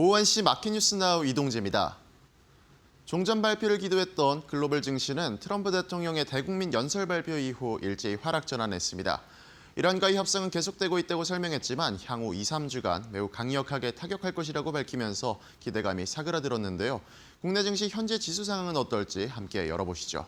오후 1시 마켓뉴스 나우 이동재입니다. 종전 발표를 기도했던 글로벌 증시는 트럼프 대통령의 대국민 연설 발표 이후 일제히 하락 전환했습니다. 이란과의 협상은 계속되고 있다고 설명했지만 향후 2, 3주간 매우 강력하게 타격할 것이라고 밝히면서 기대감이 사그라들었는데요. 국내 증시 현재 지수 상황은 어떨지 함께 열어보시죠.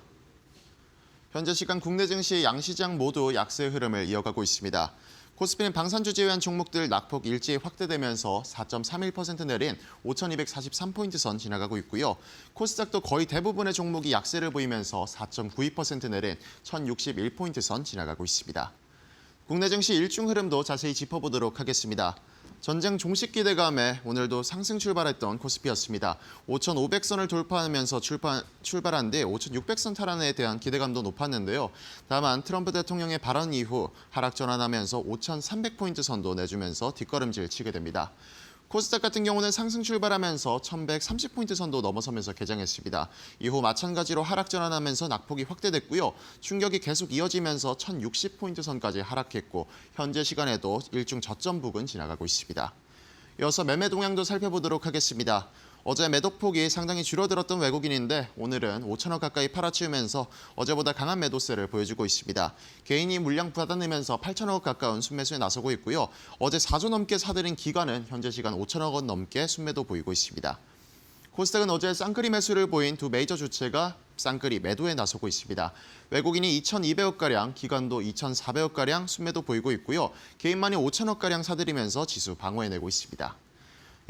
현재 시간 국내 증시 양시장 모두 약세 흐름을 이어가고 있습니다. 코스피는 방산주 제외한 종목들 낙폭 일제히 확대되면서 4.31% 내린 5,243포인트 선 지나가고 있고요. 코스닥도 거의 대부분의 종목이 약세를 보이면서 4.92% 내린 1,061포인트 선 지나가고 있습니다. 국내 증시 일중 흐름도 자세히 짚어보도록 하겠습니다. 전쟁 종식 기대감에 오늘도 상승 출발했던 코스피였습니다. 5,500선을 돌파하면서 출발한 뒤 5,600선 탈환에 대한 기대감도 높았는데요. 다만 트럼프 대통령의 발언 이후 하락 전환하면서 5,300포인트 선도 내주면서 뒷걸음질 치게 됩니다. 코스닥 같은 경우는 상승 출발하면서 1,130포인트 선도 넘어서면서 개장했습니다. 이후 마찬가지로 하락 전환하면서 낙폭이 확대됐고요. 충격이 계속 이어지면서 1,060포인트 선까지 하락했고 현재 시간에도 일중 저점 부근 지나가고 있습니다. 이어서 매매 동향도 살펴보도록 하겠습니다. 어제 매도폭이 상당히 줄어들었던 외국인인데 오늘은 5천억 가까이 팔아치우면서 어제보다 강한 매도세를 보여주고 있습니다. 개인이 물량 받아내면서 8천억 가까운 순매수에 나서고 있고요. 어제 4조 넘게 사들인 기관은 현재 시간 5천억 원 넘게 순매도 보이고 있습니다. 코스닥은 어제 쌍끌이 매수를 보인 두 메이저 주체가 쌍끌이 매도에 나서고 있습니다. 외국인이 2,200억가량, 기관도 2,400억가량 순매도 보이고 있고요. 개인만이 5천억가량 사들이면서 지수 방어해내고 있습니다.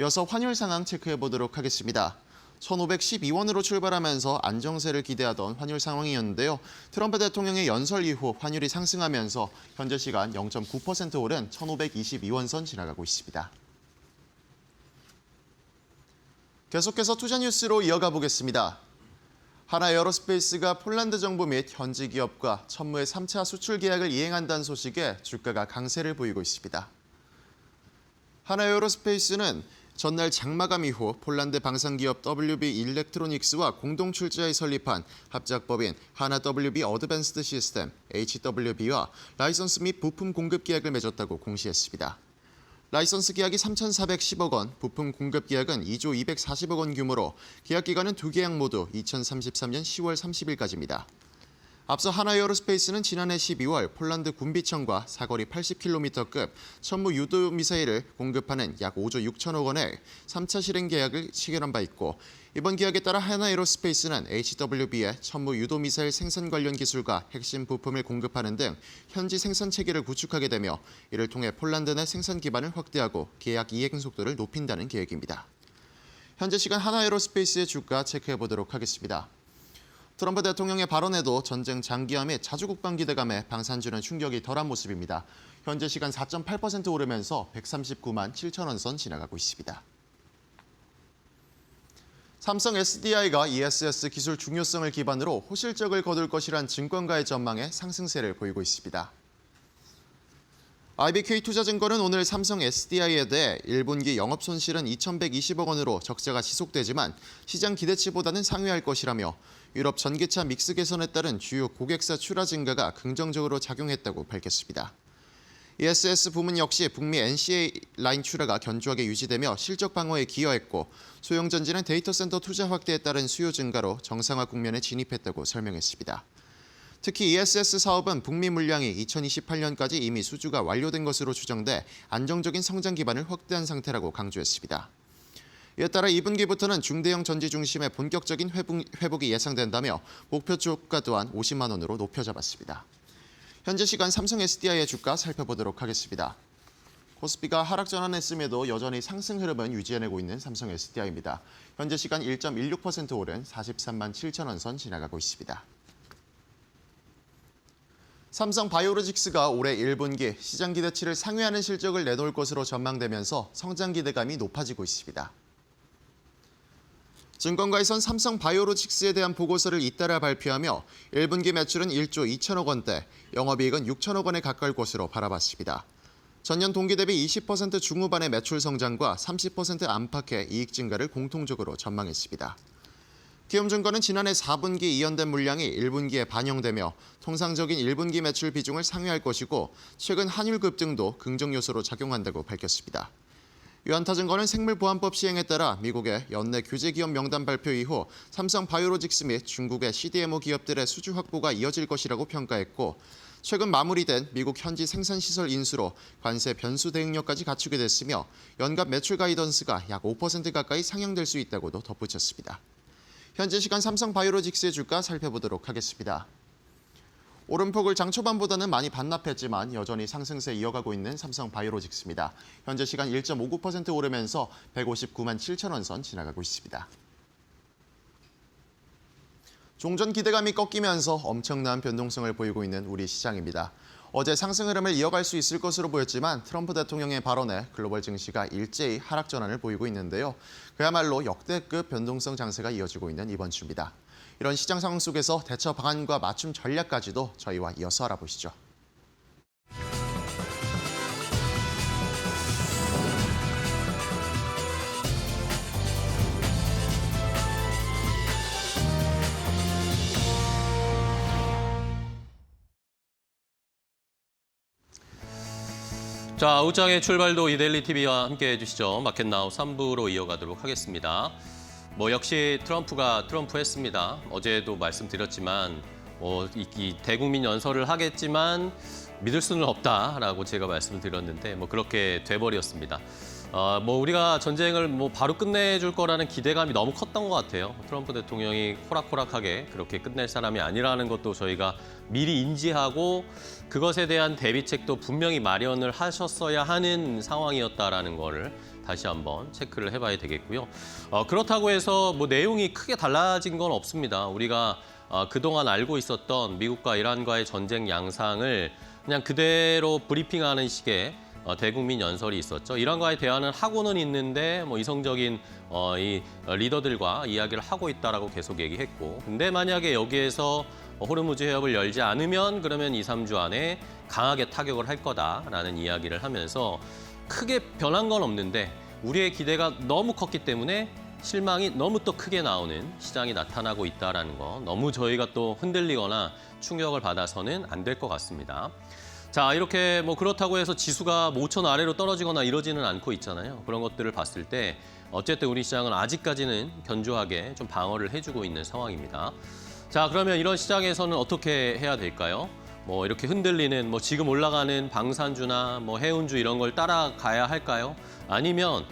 이어서 환율 상황 체크해보도록 하겠습니다. 1,512원으로 출발하면서 안정세를 기대하던 환율 상황이었는데요. 트럼프 대통령의 연설 이후 환율이 상승하면서 현재 시간 0.9% 오른 1,522원 선 지나가고 있습니다. 계속해서 투자 뉴스로 이어가 보겠습니다. 하나에어로스페이스가 폴란드 정부 및 현지 기업과 천무의 3차 수출 계약을 이행한다는 소식에 주가가 강세를 보이고 있습니다. 하나에어로스페이스는 전날 장마감 이후 폴란드 방산기업 WB 일렉트로닉스와 공동 출자에 설립한 합작법인 하나 WB 어드밴스드 시스템 HWB와 라이선스 및 부품 공급 계약을 맺었다고 공시했습니다. 라이선스 계약이 3,410억 원, 부품 공급 계약은 2조 240억 원 규모로 계약 기간은 두 계약 모두 2033년 10월 30일까지입니다. 앞서 하나에어로스페이스는 지난해 12월 폴란드 군비청과 사거리 80km급 천무 유도 미사일을 공급하는 약 5조 6천억 원의 3차 실행 계약을 체결한 바 있고 이번 계약에 따라 하나에어로스페이스는 HWB의 천무 유도 미사일 생산 관련 기술과 핵심 부품을 공급하는 등 현지 생산 체계를 구축하게 되며 이를 통해 폴란드 내 생산 기반을 확대하고 계약 이행 속도를 높인다는 계획입니다. 현재 시간 하나에어로스페이스의 주가 체크해보도록 하겠습니다. 트럼프 대통령의 발언에도 전쟁 장기화 및 자주국방 기대감에 방산주는 충격이 덜한 모습입니다. 현재 시간 4.8% 오르면서 139만 7천 원 선 지나가고 있습니다. 삼성 SDI가 ESS 기술 중요성을 기반으로 호실적을 거둘 것이란 증권가의 전망에 상승세를 보이고 있습니다. IBK투자증권은 오늘 삼성 SDI에 대해 1분기 영업손실은 2,120억 원으로 적자가 지속되지만 시장 기대치보다는 상회할 것이라며 유럽 전기차 믹스 개선에 따른 주요 고객사 출하 증가가 긍정적으로 작용했다고 밝혔습니다. ESS 부문 역시 북미 NCA 라인 출하가 견조하게 유지되며 실적 방어에 기여했고 소형전지는 데이터 센터 투자 확대에 따른 수요 증가로 정상화 국면에 진입했다고 설명했습니다. 특히 ESS 사업은 북미 물량이 2028년까지 이미 수주가 완료된 것으로 추정돼 안정적인 성장 기반을 확대한 상태라고 강조했습니다. 이에 따라 2분기부터는 중대형 전지 중심의 본격적인 회복이 예상된다며 목표 주가 또한 50만 원으로 높여 잡았습니다. 현재 시간 삼성 SDI의 주가 살펴보도록 하겠습니다. 코스피가 하락 전환했음에도 여전히 상승 흐름은 유지해내고 있는 삼성 SDI입니다. 현재 시간 1.16% 오른 43만 7천 원 선 지나가고 있습니다. 삼성 바이오로직스가 올해 1분기 시장 기대치를 상회하는 실적을 내놓을 것으로 전망되면서 성장 기대감이 높아지고 있습니다. 증권가에선 삼성 바이오로직스에 대한 보고서를 잇따라 발표하며 1분기 매출은 1조 2천억 원대, 영업이익은 6천억 원에 가까울 것으로 바라봤습니다. 전년 동기 대비 20% 중후반의 매출 성장과 30% 안팎의 이익 증가를 공통적으로 전망했습니다. 키움증권은 지난해 4분기 이연된 물량이 1분기에 반영되며 통상적인 1분기 매출 비중을 상회할 것이고 최근 환율 급등도 긍정 요소로 작용한다고 밝혔습니다. 유한타증권은 생물보안법 시행에 따라 미국의 연내 규제 기업 명단 발표 이후 삼성 바이오로직스 및 중국의 CDMO 기업들의 수주 확보가 이어질 것이라고 평가했고 최근 마무리된 미국 현지 생산시설 인수로 관세 변수 대응력까지 갖추게 됐으며 연간 매출 가이던스가 약 5% 가까이 상향될 수 있다고도 덧붙였습니다. 현재 시간 삼성 바이오로직스의 주가 살펴보도록 하겠습니다. 오름폭을 장 초반보다는 많이 반납했지만 여전히 상승세 이어가고 있는 삼성 바이오로직스입니다. 현재 시간 1.59% 오르면서 159만 7천 원 선 지나가고 있습니다. 종전 기대감이 꺾이면서 엄청난 변동성을 보이고 있는 우리 시장입니다. 어제 상승 흐름을 이어갈 수 있을 것으로 보였지만 트럼프 대통령의 발언에 글로벌 증시가 일제히 하락 전환을 보이고 있는데요. 그야말로 역대급 변동성 장세가 이어지고 있는 이번 주입니다. 이런 시장 상황 속에서 대처 방안과 맞춤 전략까지도 저희와 이어서 알아보시죠. 자, 웃장의 출발도 이데일리 TV와 함께 해주시죠. 마켓나우 3부로 이어가도록 하겠습니다. 역시 트럼프가 트럼프했습니다. 어제도 말씀드렸지만 이 대국민 연설을 하겠지만 믿을 수는 없다라고 제가 말씀을 드렸는데 그렇게 돼버렸습니다. 우리가 전쟁을 바로 끝내줄 거라는 기대감이 너무 컸던 것 같아요. 트럼프 대통령이 호락호락하게 그렇게 끝낼 사람이 아니라는 것도 저희가 미리 인지하고 그것에 대한 대비책도 분명히 마련을 하셨어야 하는 상황이었다라는 거를 다시 한번 체크를 해봐야 되겠고요. 그렇다고 해서 내용이 크게 달라진 건 없습니다. 우리가 그동안 알고 있었던 미국과 이란과의 전쟁 양상을 그냥 그대로 브리핑하는 식의 대국민 연설이 있었죠. 이란과의 대화는 하고는 있는데 이성적인 이 리더들과 이야기를 하고 있다라고 계속 얘기했고, 근데 만약에 여기에서 호르무즈 해협을 열지 않으면 그러면 2, 3주 안에 강하게 타격을 할 거다라는 이야기를 하면서 크게 변한 건 없는데 우리의 기대가 너무 컸기 때문에 실망이 너무 또 크게 나오는 시장이 나타나고 있다는 거, 너무 저희가 또 흔들리거나 충격을 받아서는 안 될 것 같습니다. 자, 이렇게 그렇다고 해서 지수가 5천 아래로 떨어지거나 이러지는 않고 있잖아요. 그런 것들을 봤을 때 어쨌든 우리 시장은 아직까지는 견조하게 좀 방어를 해주고 있는 상황입니다. 자, 그러면 이런 시장에서는 어떻게 해야 될까요? 이렇게 흔들리는 지금 올라가는 방산주나 해운주 이런 걸 따라가야 할까요? 아니면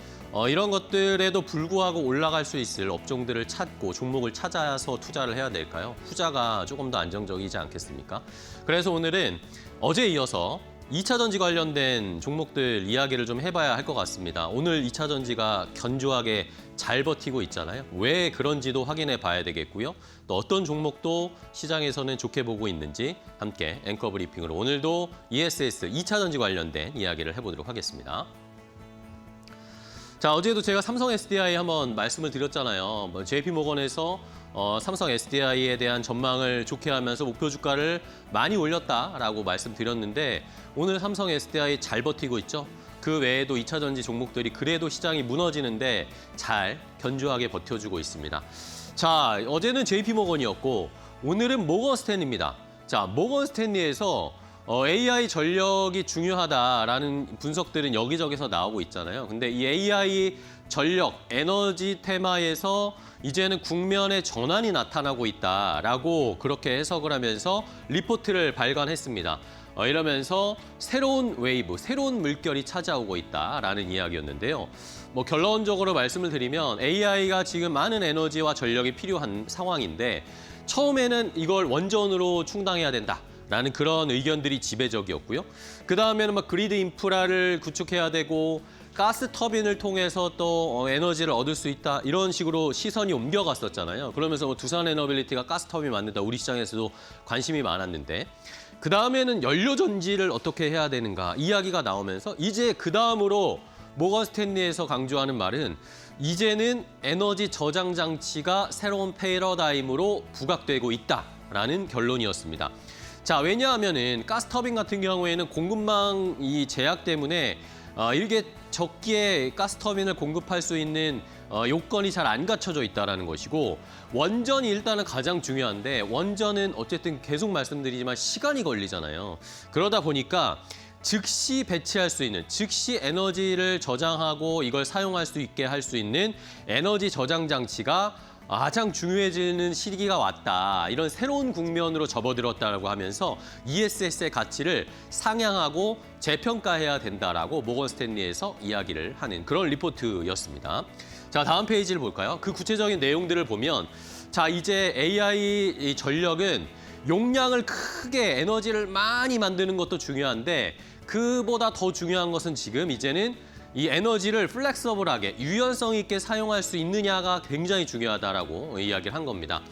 이런 것들에도 불구하고 올라갈 수 있을 업종들을 찾고 종목을 찾아서 투자를 해야 될까요? 후자가 조금 더 안정적이지 않겠습니까? 그래서 오늘은 어제 이어서 2차 전지 관련된 종목들 이야기를 좀 해봐야 할 것 같습니다. 오늘 2차 전지가 견조하게 잘 버티고 있잖아요. 왜 그런지도 확인해 봐야 되겠고요. 또 어떤 종목도 시장에서는 좋게 보고 있는지 함께 앵커 브리핑으로 오늘도 ESS 2차 전지 관련된 이야기를 해보도록 하겠습니다. 자, 어제도 제가 삼성 SDI 한번 말씀을 드렸잖아요. JP모건에서 삼성 SDI에 대한 전망을 좋게 하면서 목표 주가를 많이 올렸다라고 말씀드렸는데 오늘 삼성 SDI 잘 버티고 있죠. 그 외에도 2차 전지 종목들이 그래도 시장이 무너지는데 잘 견조하게 버텨주고 있습니다. 자, 어제는 JP모건이었고 오늘은 모건 스탠리입니다. 자, 모건 스탠리에서 AI 전력이 중요하다라는 분석들은 여기저기서 나오고 있잖아요. 근데 이 AI 전력, 에너지 테마에서 이제는 국면의 전환이 나타나고 있다라고 그렇게 해석을 하면서 리포트를 발간했습니다. 이러면서 새로운 웨이브, 새로운 물결이 찾아오고 있다라는 이야기였는데요. 결론적으로 말씀을 드리면 AI가 지금 많은 에너지와 전력이 필요한 상황인데 처음에는 이걸 원전으로 충당해야 된다. 라는 그런 의견들이 지배적이었고요. 그 다음에는 그리드 인프라를 구축해야 되고 가스 터빈을 통해서 또 에너지를 얻을 수 있다. 이런 식으로 시선이 옮겨갔었잖아요. 그러면서 두산 에너빌리티가 가스 터빈 만든다. 우리 시장에서도 관심이 많았는데 그 다음에는 연료 전지를 어떻게 해야 되는가 이야기가 나오면서 이제 그 다음으로 모건 스탠리에서 강조하는 말은 이제는 에너지 저장 장치가 새로운 패러다임으로 부각되고 있다라는 결론이었습니다. 자, 왜냐하면은 가스터빈 같은 경우에는 공급망 이 제약 때문에 일개 적기에 가스터빈을 공급할 수 있는 요건이 잘 안 갖춰져 있다는 것이고 원전이 일단은 가장 중요한데 원전은 어쨌든 계속 말씀드리지만 시간이 걸리잖아요. 그러다 보니까 즉시 배치할 수 있는, 즉시 에너지를 저장하고 이걸 사용할 수 있게 할 수 있는 에너지 저장 장치가 가장 중요해지는 시기가 왔다. 이런 새로운 국면으로 접어들었다고 하면서 ESS의 가치를 상향하고 재평가해야 된다라고 모건 스탠리에서 이야기를 하는 그런 리포트였습니다. 자, 다음 페이지를 볼까요? 그 구체적인 내용들을 보면 자, 이제 AI 전력은 용량을 크게 에너지를 많이 만드는 것도 중요한데 그보다 더 중요한 것은 지금 이제는 이 에너지를 플렉서블하게 유연성 있게 사용할 수 있느냐가 굉장히 중요하다라고 이야기를 한 겁니다.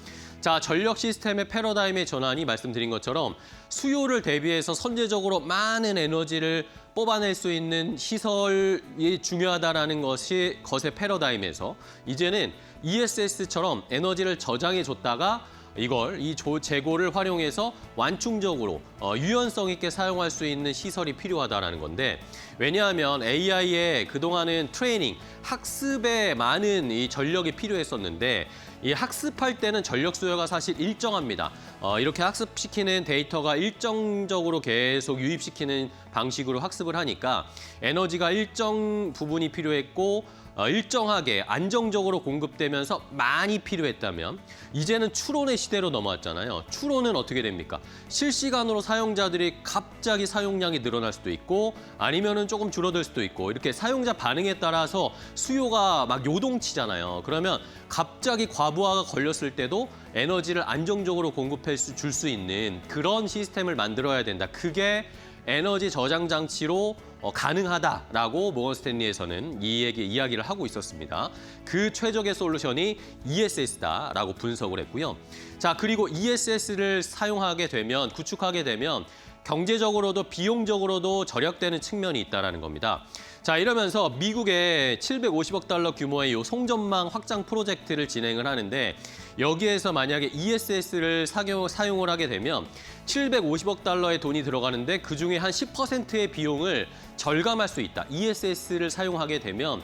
자, 전력 시스템의 패러다임의 전환이 말씀드린 것처럼 수요를 대비해서 선제적으로 많은 에너지를 뽑아낼 수 있는 시설이 중요하다라는 것의 패러다임에서 이제는 ESS처럼 에너지를 저장해 줬다가 이걸 재고를 활용해서 완충적으로 유연성 있게 사용할 수 있는 시설이 필요하다라는 건데 왜냐하면 AI의 그동안은 트레이닝, 학습에 많은 이 전력이 필요했었는데 이 학습할 때는 전력 수요가 사실 일정합니다. 이렇게 학습시키는 데이터가 일정적으로 계속 유입시키는 방식으로 학습을 하니까 에너지가 일정 부분이 필요했고 일정하게 안정적으로 공급되면서 많이 필요했다면 이제는 추론의 시대로 넘어왔잖아요. 추론은 어떻게 됩니까? 실시간으로 사용자들이 갑자기 사용량이 늘어날 수도 있고 아니면은 조금 줄어들 수도 있고 이렇게 사용자 반응에 따라서 수요가 막 요동치잖아요. 그러면 갑자기 과부하가 걸렸을 때도 에너지를 안정적으로 공급해 줄 수 있는 그런 시스템을 만들어야 된다. 그게 에너지 저장 장치로 가능하다라고 모건 스탠리에서는 이야기를 하고 있었습니다. 그 최적의 솔루션이 ESS다라고 분석을 했고요. 자, 그리고 ESS를 사용하게 되면, 구축하게 되면 경제적으로도 비용적으로도 절약되는 측면이 있다는 겁니다. 자, 이러면서 미국의 750억 달러 규모의 이 송전망 확장 프로젝트를 진행을 하는데 여기에서 만약에 ESS를 사용을 하게 되면 750억 달러의 돈이 들어가는데 그중에 한 10%의 비용을 절감할 수 있다. ESS를 사용하게 되면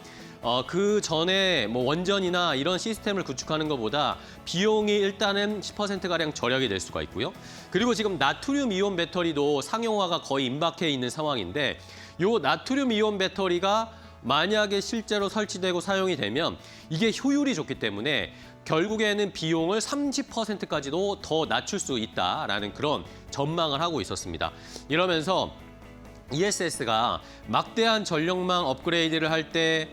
그 전에 뭐 원전이나 이런 시스템을 구축하는 것보다 비용이 일단은 10%가량 절약이 될 수가 있고요. 그리고 지금 나트륨 이온 배터리도 상용화가 거의 임박해 있는 상황인데 요 나트륨 이온 배터리가 만약에 실제로 설치되고 사용이 되면 이게 효율이 좋기 때문에 결국에는 비용을 30%까지도 더 낮출 수 있다라는 그런 전망을 하고 있었습니다. 이러면서 ESS가 막대한 전력망 업그레이드를 할 때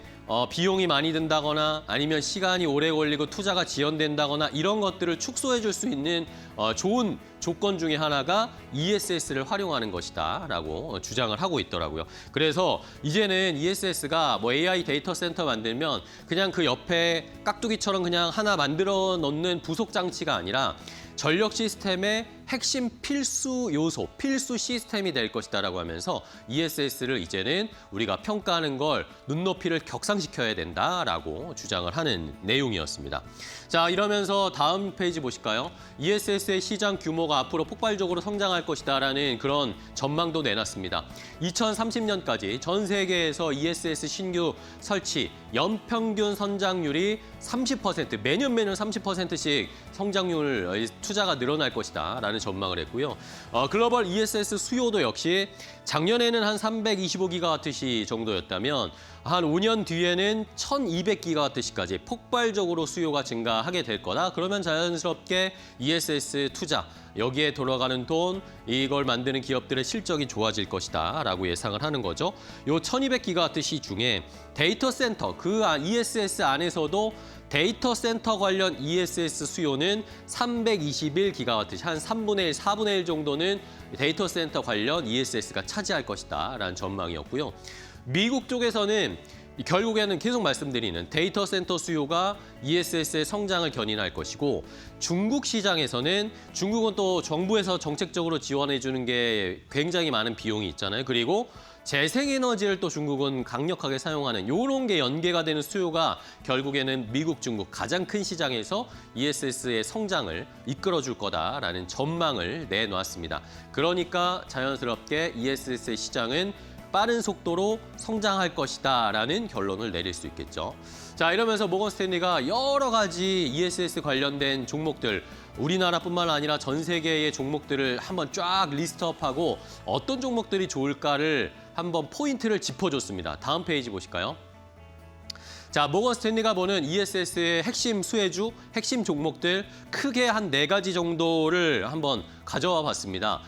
비용이 많이 든다거나 아니면 시간이 오래 걸리고 투자가 지연된다거나 이런 것들을 축소해 줄 수 있는 좋은 조건 중에 하나가 ESS를 활용하는 것이다라고 주장을 하고 있더라고요. 그래서 이제는 ESS가 뭐 AI 데이터 센터 만들면 그냥 그 옆에 깍두기처럼 그냥 하나 만들어 놓는 부속 장치가 아니라 전력 시스템의 핵심 필수 요소, 필수 시스템이 될 것이다라고 하면서 ESS를 이제는 우리가 평가하는 걸 눈높이를 격상시켜야 된다라고 주장을 하는 내용이었습니다. 자, 이러면서 다음 페이지 보실까요? ESS의 시장 규모가 앞으로 폭발적으로 성장할 것이다라는 그런 전망도 내놨습니다. 2030년까지 전 세계에서 ESS 신규 설치 연평균 성장률이 30%, 매년 30%씩 성장률 투자가 늘어날 것이다라는 전망을 했고요. 글로벌 ESS 수요도 역시 작년에는 한 325기가와트시 정도였다면 한 5년 뒤에는 1200기가와트시까지 폭발적으로 수요가 증가하게 될 거다. 그러면 자연스럽게 ESS 투자, 여기에 돌아가는 돈, 이걸 만드는 기업들의 실적이 좋아질 것이다 라고 예상을 하는 거죠. 요 1200기가와트시 중에 데이터 센터, 그 ESS 안에서도 데이터 센터 관련 ESS 수요는 321기가와트, 한 3분의 1, 4분의 1 정도는 데이터 센터 관련 ESS가 차지할 것이다 라는 전망이었고요. 미국 쪽에서는 결국에는 계속 말씀드리는 데이터 센터 수요가 ESS의 성장을 견인할 것이고 중국 시장에서는 중국은 또 정부에서 정책적으로 지원해 주는 게 굉장히 많은 비용이 있잖아요. 그리고 재생에너지를 또 중국은 강력하게 사용하는 이런 게 연계가 되는 수요가 결국에는 미국, 중국 가장 큰 시장에서 ESS의 성장을 이끌어줄 거다라는 전망을 내놓았습니다. 그러니까 자연스럽게 ESS의 시장은 빠른 속도로 성장할 것이다라는 결론을 내릴 수 있겠죠. 자, 이러면서 모건 스탠리가 여러 가지 ESS 관련된 종목들, 우리나라뿐만 아니라 전 세계의 종목들을 한번 쫙 리스트업하고 어떤 종목들이 좋을까를 한번 포인트를 짚어줬습니다. 다음 페이지 보실까요? 자, 모건 스탠리가 보는 ESS의 핵심 수혜주, 핵심 종목들 크게 한 4가지 정도를 한번 가져와 봤습니다.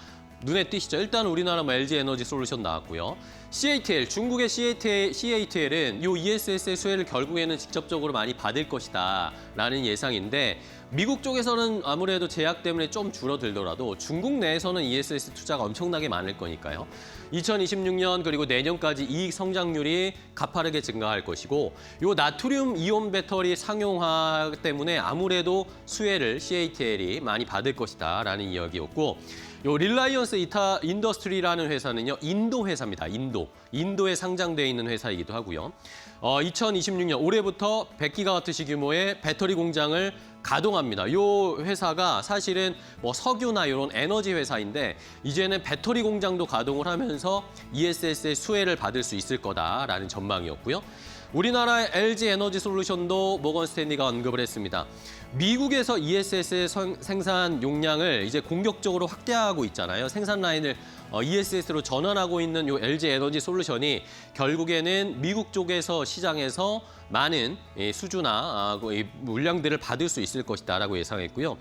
눈에 띄시죠? 일단 우리나라 LG 에너지 솔루션 나왔고요. CATL, 중국의 CATL은 이 ESS의 수혜를 결국에는 직접적으로 많이 받을 것이다라는 예상인데 미국 쪽에서는 아무래도 제약 때문에 좀 줄어들더라도 중국 내에서는 ESS 투자가 엄청나게 많을 거니까요. 2026년 그리고 내년까지 이익 성장률이 가파르게 증가할 것이고 이 나트륨 이온 배터리 상용화 때문에 아무래도 수혜를 CATL이 많이 받을 것이다라는 이야기였고 요 릴라이언스 인더스트리라는 회사는요, 인도 회사입니다. 인도에 상장돼 있는 회사이기도 하고요. 2026년 올해부터 100기가와트시 규모의 배터리 공장을 가동합니다. 이 회사가 사실은 뭐 석유나 이런 에너지 회사인데 이제는 배터리 공장도 가동을 하면서 ESS의 수혜를 받을 수 있을 거다라는 전망이었고요. 우리나라의 LG 에너지 솔루션도 모건 스탠리가 언급을 했습니다. 미국에서 ESS의 생산 용량을 이제 공격적으로 확대하고 있잖아요. 생산 라인을 ESS로 전환하고 있는 요 LG 에너지 솔루션이 결국에는 미국 쪽에서 시장에서 많은 수주나 물량들을 받을 수 있을 것이다라고 예상했고요.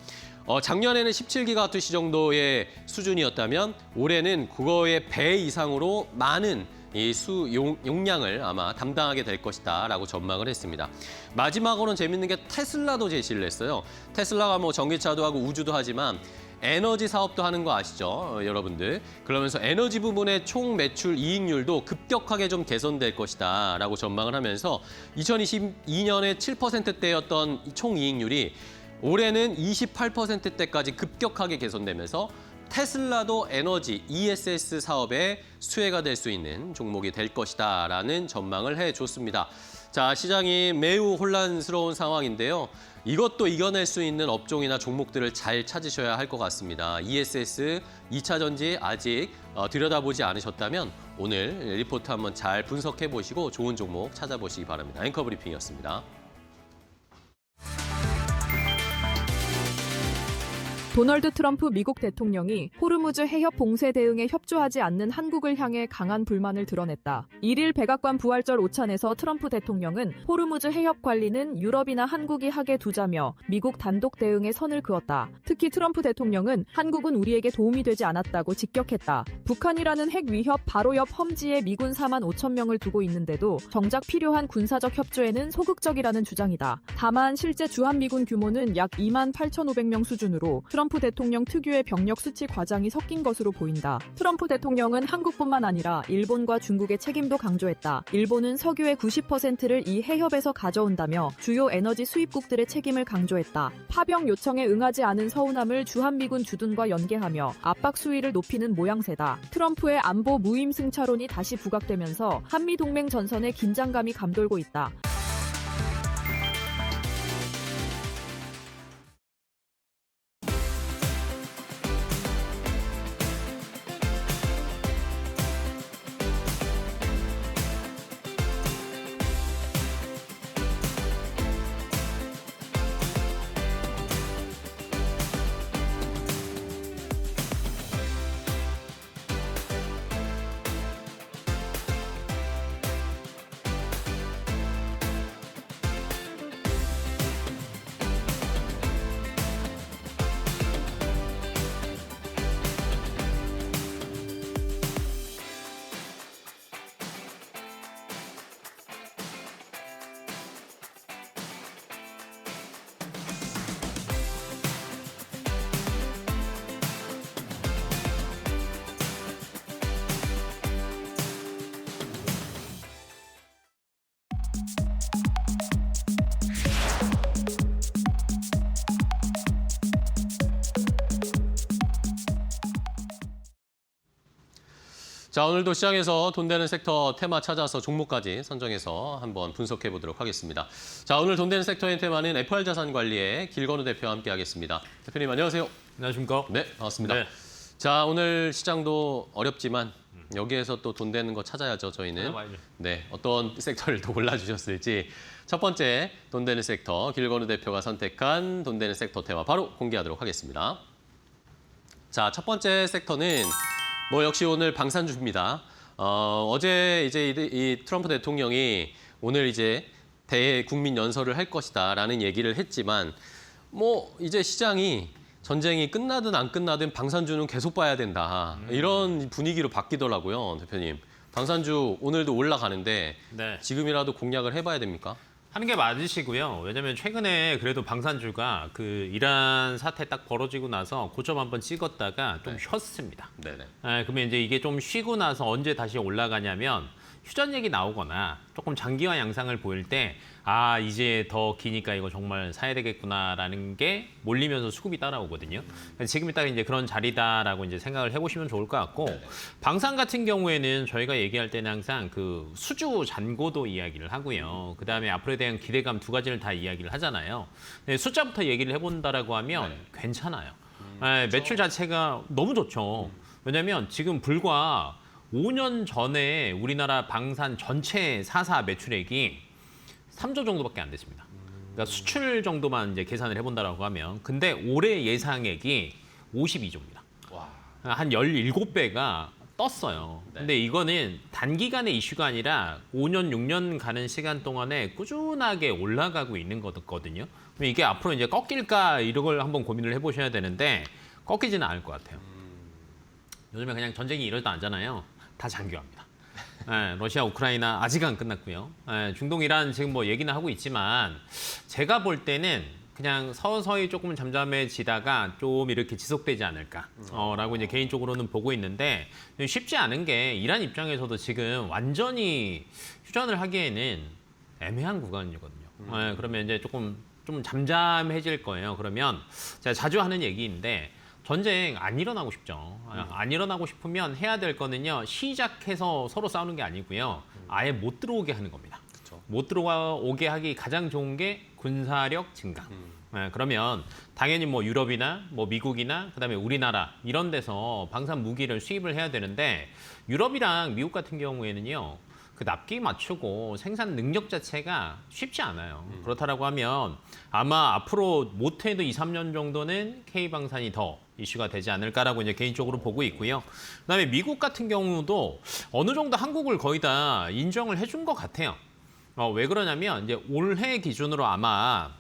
작년에는 17기가와트시 정도의 수준이었다면 올해는 그거의 배 이상으로 많은 용량을 아마 담당하게 될 것이다라고 전망을 했습니다. 마지막으로는 재밌는 게 테슬라도 제시를 했어요. 테슬라가 뭐 전기차도 하고 우주도 하지만 에너지 사업도 하는 거 아시죠, 여러분들? 그러면서 에너지 부분의 총 매출 이익률도 급격하게 좀 개선될 것이다라고 전망을 하면서 2022년에 7%대였던 총 이익률이 올해는 28%대까지 급격하게 개선되면서 테슬라도 에너지 ESS 사업의 수혜가 될 수 있는 종목이 될 것이다라는 전망을 해줬습니다. 자, 시장이 매우 혼란스러운 상황인데요. 이것도 이겨낼 수 있는 업종이나 종목들을 잘 찾으셔야 할 것 같습니다. ESS 2차 전지 아직 들여다보지 않으셨다면 오늘 리포트 한번 잘 분석해 보시고 좋은 종목 찾아보시기 바랍니다. 앵커 브리핑이었습니다. 도널드 트럼프 미국 대통령이 호르무즈 해협 봉쇄 대응에 협조하지 않는 한국을 향해 강한 불만을 드러냈다. 1일 백악관 부활절 오찬에서 트럼프 대통령은 호르무즈 해협 관리는 유럽이나 한국이 하게 두자며 미국 단독 대응에 선을 그었다. 특히 트럼프 대통령은 한국은 우리에게 도움이 되지 않았다고 직격했다. 북한이라는 핵 위협 바로 옆 험지에 미군 4만 5천 명을 두고 있는데도 정작 필요한 군사적 협조에는 소극적이라는 주장이다. 다만 실제 주한미군 규모는 약 2만 8,500명 수준으로 트럼프 대통령 특유의 병력 수치 과장이 섞인 것으로 보인다. 트럼프 대통령은 한국뿐만 아니라 일본과 중국의 책임도 강조했다. 일본은 석유의 90%를 이 해협에서 가져온다며 주요 에너지 수입국들의 책임을 강조했다. 파병 요청에 응하지 않은 서운함을 주한미군 주둔과 연계하며 압박 수위를 높이는 모양새다. 트럼프의 안보 무임승차론이 다시 부각되면서 한미동맹 전선에 긴장감이 감돌고 있다. 자, 오늘도 시장에서 돈 되는 섹터 테마 찾아서 종목까지 선정해서 한번 분석해 보도록 하겠습니다. 자, 오늘 돈 되는 섹터의 테마는 FR자산관리의 길건우 대표와 함께하겠습니다. 대표님 안녕하세요. 안녕하십니까? 네, 반갑습니다. 네. 자, 오늘 시장도 어렵지만 여기에서 또 돈 되는 거 찾아야죠, 저희는. 찾아봐야죠. 네, 어떤 섹터를 또 골라주셨을지. 첫 번째 돈 되는 섹터, 길건우 대표가 선택한 돈 되는 섹터 테마 바로 공개하도록 하겠습니다. 자, 첫 번째 섹터는 뭐 역시 오늘 방산주입니다. 어제 이제 이 트럼프 대통령이 오늘 이제 대국민 연설을 할 것이다라는 얘기를 했지만 뭐 이제 시장이 전쟁이 끝나든 안 끝나든 방산주는 계속 봐야 된다. 이런 분위기로 바뀌더라고요, 대표님. 방산주 오늘도 올라가는데 네. 지금이라도 공략을 해봐야 됩니까? 하는 게 맞으시고요. 왜냐면 최근에 그래도 방산주가 그 이란 사태 딱 벌어지고 나서 고점 한번 찍었다가 좀 쉬었습니다. 네네. 그러면 이제 이게 좀 쉬고 나서 언제 다시 올라가냐면 휴전 얘기 나오거나 조금 장기화 양상을 보일 때 아, 이제 더 기니까 이거 정말 사야 되겠구나라는 게 몰리면서 수급이 따라오거든요. 지금이 딱 이제 그런 자리다라고 이제 생각을 해보시면 좋을 것 같고 방산 같은 경우에는 저희가 얘기할 때는 항상 그 수주 잔고도 이야기를 하고요. 그다음에 앞으로에 대한 기대감 두 가지를 다 이야기를 하잖아요. 근데 숫자부터 얘기를 해본다라고 하면 괜찮아요. 매출 자체가 너무 좋죠. 왜냐하면 지금 불과 5년 전에 우리나라 방산 전체 4사 매출액이 3조 정도밖에 안 됐습니다. 그러니까 수출 정도만 이제 계산을 해본다라고 하면 근데 올해 예상액이 52조입니다. 와. 한 17배가 떴어요. 근데 이거는 단기간의 이슈가 아니라 5년, 6년 가는 시간 동안에 꾸준하게 올라가고 있는 거거든요. 그럼 이게 앞으로 이제 꺾일까 이런 걸 한번 고민을 해보셔야 되는데 꺾이지는 않을 것 같아요. 요즘에 그냥 전쟁이 이러지도 않잖아요. 다 장기화입니다. 러시아, 우크라이나 아직 안 끝났고요. 중동, 이란 지금 뭐 얘기는 하고 있지만 제가 볼 때는 그냥 서서히 조금 잠잠해지다가 좀 이렇게 지속되지 않을까라고 이제 개인적으로는 보고 있는데 쉽지 않은 게 이란 입장에서도 지금 완전히 휴전을 하기에는 애매한 구간이거든요. 그러면 이제 좀 잠잠해질 거예요. 그러면 제가 자주 하는 얘기인데 전쟁 안 일어나고 싶죠. 안 일어나고 싶으면 해야 될 거는요. 시작해서 서로 싸우는 게 아니고요. 아예 못 들어오게 하는 겁니다. 그쵸. 못 들어오게 하기 가장 좋은 게 군사력 증강. 그러면 당연히 뭐 유럽이나 뭐 미국이나 그다음에 우리나라 이런 데서 방산 무기를 수입을 해야 되는데 유럽이랑 미국 같은 경우에는요. 그 납기 맞추고 생산 능력 자체가 쉽지 않아요. 그렇다라고 하면 아마 앞으로 못해도 2, 3년 정도는 K방산이 더 이슈가 되지 않을까라고 이제 개인적으로 보고 있고요. 그다음에 미국 같은 경우도 어느 정도 한국을 거의 다 인정을 해준 것 같아요. 왜 그러냐면 이제 올해 기준으로 아마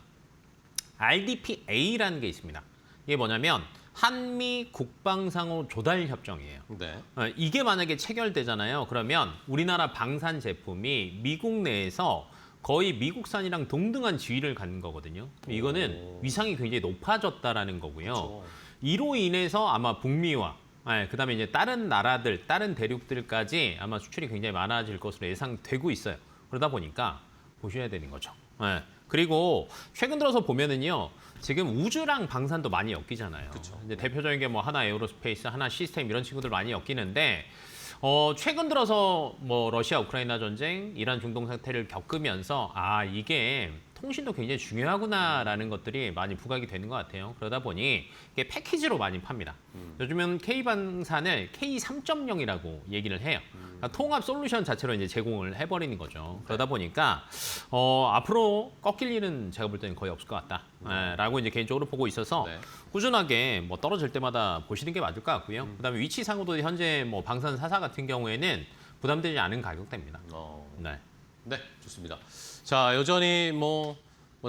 RDPA라는 게 있습니다. 이게 뭐냐면 한미 국방상호 조달 협정이에요. 네. 이게 만약에 체결되잖아요. 그러면 우리나라 방산 제품이 미국 내에서 거의 미국산이랑 동등한 지위를 갖는 거거든요. 이거는 위상이 굉장히 높아졌다라는 거고요. 그렇죠. 이로 인해서 아마 북미와 그다음에 이제 다른 나라들, 다른 대륙들까지 아마 수출이 굉장히 많아질 것으로 예상되고 있어요. 그러다 보니까 보셔야 되는 거죠. 그리고 최근 들어서 보면은요. 지금 우주랑 방산도 많이 엮이잖아요. 그쵸. 이제 대표적인 게 뭐 하나 에어로스페이스, 하나 시스템 이런 친구들 많이 엮이는데 최근 들어서 뭐 러시아 우크라이나 전쟁, 이란 중동 사태를 겪으면서 아 이게 통신도 굉장히 중요하구나라는 것들이 많이 부각이 되는 것 같아요. 그러다 보니 이게 패키지로 많이 팝니다. 요즘은 K방산을 K3.0이라고 얘기를 해요. 그러니까 통합 솔루션 자체로 이제 제공을 해버리는 거죠. 그러다 보니까 앞으로 꺾일 일은 제가 볼 때는 거의 없을 것 같다라고 이제 개인적으로 보고 있어서 네. 꾸준하게 뭐 떨어질 때마다 보시는 게 맞을 것 같고요. 그다음에 위치상으로도 현재 뭐 방산 4사 같은 경우에는 부담되지 않은 가격대입니다. 네. 네, 좋습니다. 자, 여전히 뭐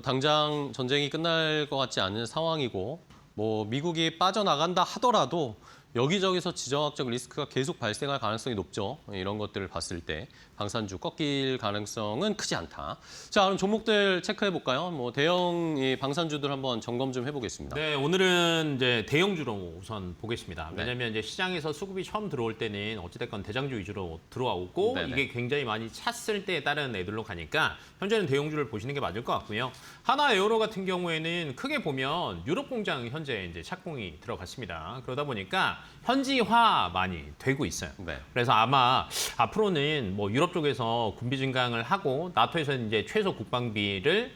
당장 전쟁이 끝날 것 같지 않은 상황이고 뭐 미국이 빠져나간다 하더라도 여기저기서 지정학적 리스크가 계속 발생할 가능성이 높죠. 이런 것들을 봤을 때 방산주 꺾일 가능성은 크지 않다. 자, 그럼 종목들 체크해 볼까요? 뭐 대형 이 방산주들 한번 점검 좀 해보겠습니다. 네, 오늘은 이제 대형주로 우선 보겠습니다. 네. 왜냐하면 이제 시장에서 수급이 처음 들어올 때는 어찌됐건 대장주 위주로 들어오고 네네. 이게 굉장히 많이 찼을 때 다른 애들로 가니까 현재는 대형주를 보시는 게 맞을 것 같고요. 하나 에어로 같은 경우에는 크게 보면 유럽 공장 현재 이제 착공이 들어갔습니다. 그러다 보니까 현지화 많이 되고 있어요. 네. 그래서 아마 앞으로는 뭐 유럽 쪽에서 군비 증강을 하고 나토에서 이제 최소 국방비를